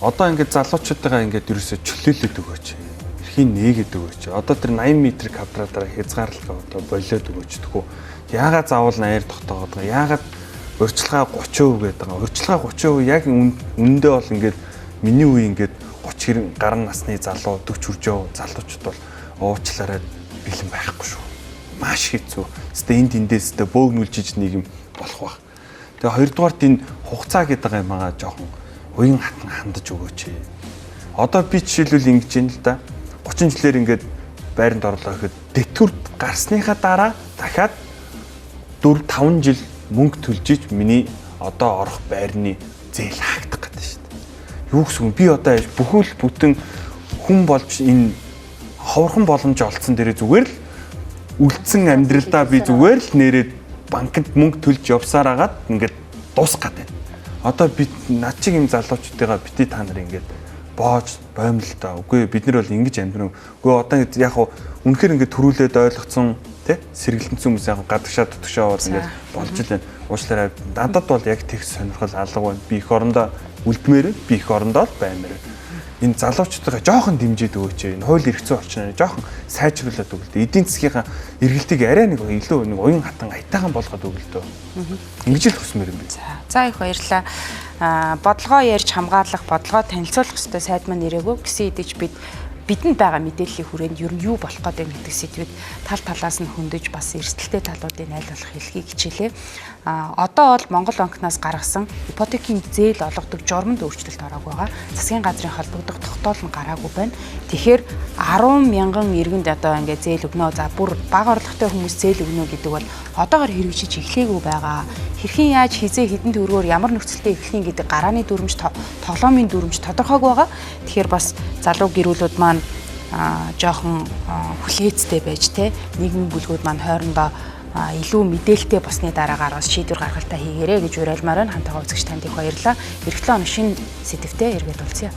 одоо ингээд залуучуудаа ингээд ерөөсө чөлөөлөд өгөөч. Эрхийн нээгээд өгөөч. Одоо тэр 80 м квадратаар хязгаарлалгаа одоо болиод өгөөч тэхүү. Яагаад заавал 80-аар тогтоогоод байгаа? Яагаад урьдчилгаа 30% гэдэг байгаа? Урьдчилгаа 30% яг үнэндээ бол ингээд миний үе ингээд 30 гаруй насны залуу 40 хүржөө залуучууд бол уучлаарай бэлэн байхгүй шүү. Маш хэцүү. Гэтэ энд эндээсээ бөөгнүүлж нийгэм болох баг. Тэгээ хоёрдугаарт энэ хугацаа гэдэг юм аа жоохон уян хатан хандаж өгөөч. Одоо би жишээлбэл ингэж юм л да. 30 жилээр ингээд байранд орлоо гэхэд дэтгэврт гарсныхаа дараа дахиад 4-5 жил мөнгө төлжиж миний одоо орох байрны зээл хаагдах гэдэг шүү дээ. Юу гэсэн би одоо бүхэл бүтэн хүн болж энэ ховорхон боломж олцсон дээрээ зүгээр л үлдсэн амьдралдаа би зүгээр л нэрээд банкнд мөнгө төлж явсаар агаад ингээд дуусгах гэдэг. Одоо бид над чиг юм залуучуудыгаа бити та нар ингээд боож боомл та. Үгүй бид нар бол ингэж амьдрын. Үгүй одоо яг үнэхээр ингээд төрүүлээд ойлгоцсон тий сэргэлэнсэн хүмүүс яг гадагшаа тутагшаа бол ингээд болж л байна. Уучлаарай. Надад бол яг тех сонирхол алга байна. Би их орондоо үлдмээр, би их орондоо баймаар. энэ залуучуудаа жоохон дэмжиж өгөөч. Энэ хууль эрх зүйн орчныг жоохон сайжруулад өгөл дөө. Эдийн засгийн эргэлтийг арай нэг илүү нэг уян хатан аятайхан болгоод өгөл дөө. Ингэж л хүсмээр юм би. За их баярлалаа. Бодлогоо ярьж хамгаалах, бодлогоо танилцуулах хэрэгтэй сайд маань ирээгүй гэсэн идэж бидэнд байгаа мэдээллийн хүрээнд ер нь юу болох гэдэг гэдэг сэдвийг тал талаас нь хөндөж бас эрсдэлтэй талуудыг аль болох хэлхийг хичээлээ. Одоо бол Монгол банкнаас гаргасан ипотекийн зээл олгодог журманд өөрчлөлт ороогүй байгаа. Засгийн газрын холбогдох тогтоол нь гараагүй байна. Тэгэхээр 10 мянган иргэнд одоо ингээд зээл өгнө. За бүр бага орлоготой хүмүүс зээл өгнө гэдэг бол одоогоор хэрэгжиж эхлэегүй байгаа. Хэрхэн яаж хизээ хідэн төгрөгөөр ямар нөхцөлтэй эхлэх гэдэг гарааны дүрмж тоглоомын дүрмж тодорхойгүй байгаа. Тэгэхээр бас залуу гэрүүлүүд маань жоохон хүлээцтэй байж нийгмийн бүлгүүд маань хоорондоо илүү мэдээлэлтэй болсны дараагаар бас шийдвэр гаргалтаа хийгээрэй гэж уриалмаар байна. Хамтдаа үзэгч танд их баярлалаа. Эх 7 оны шинэ сэдвтэ эргээд уулзъя.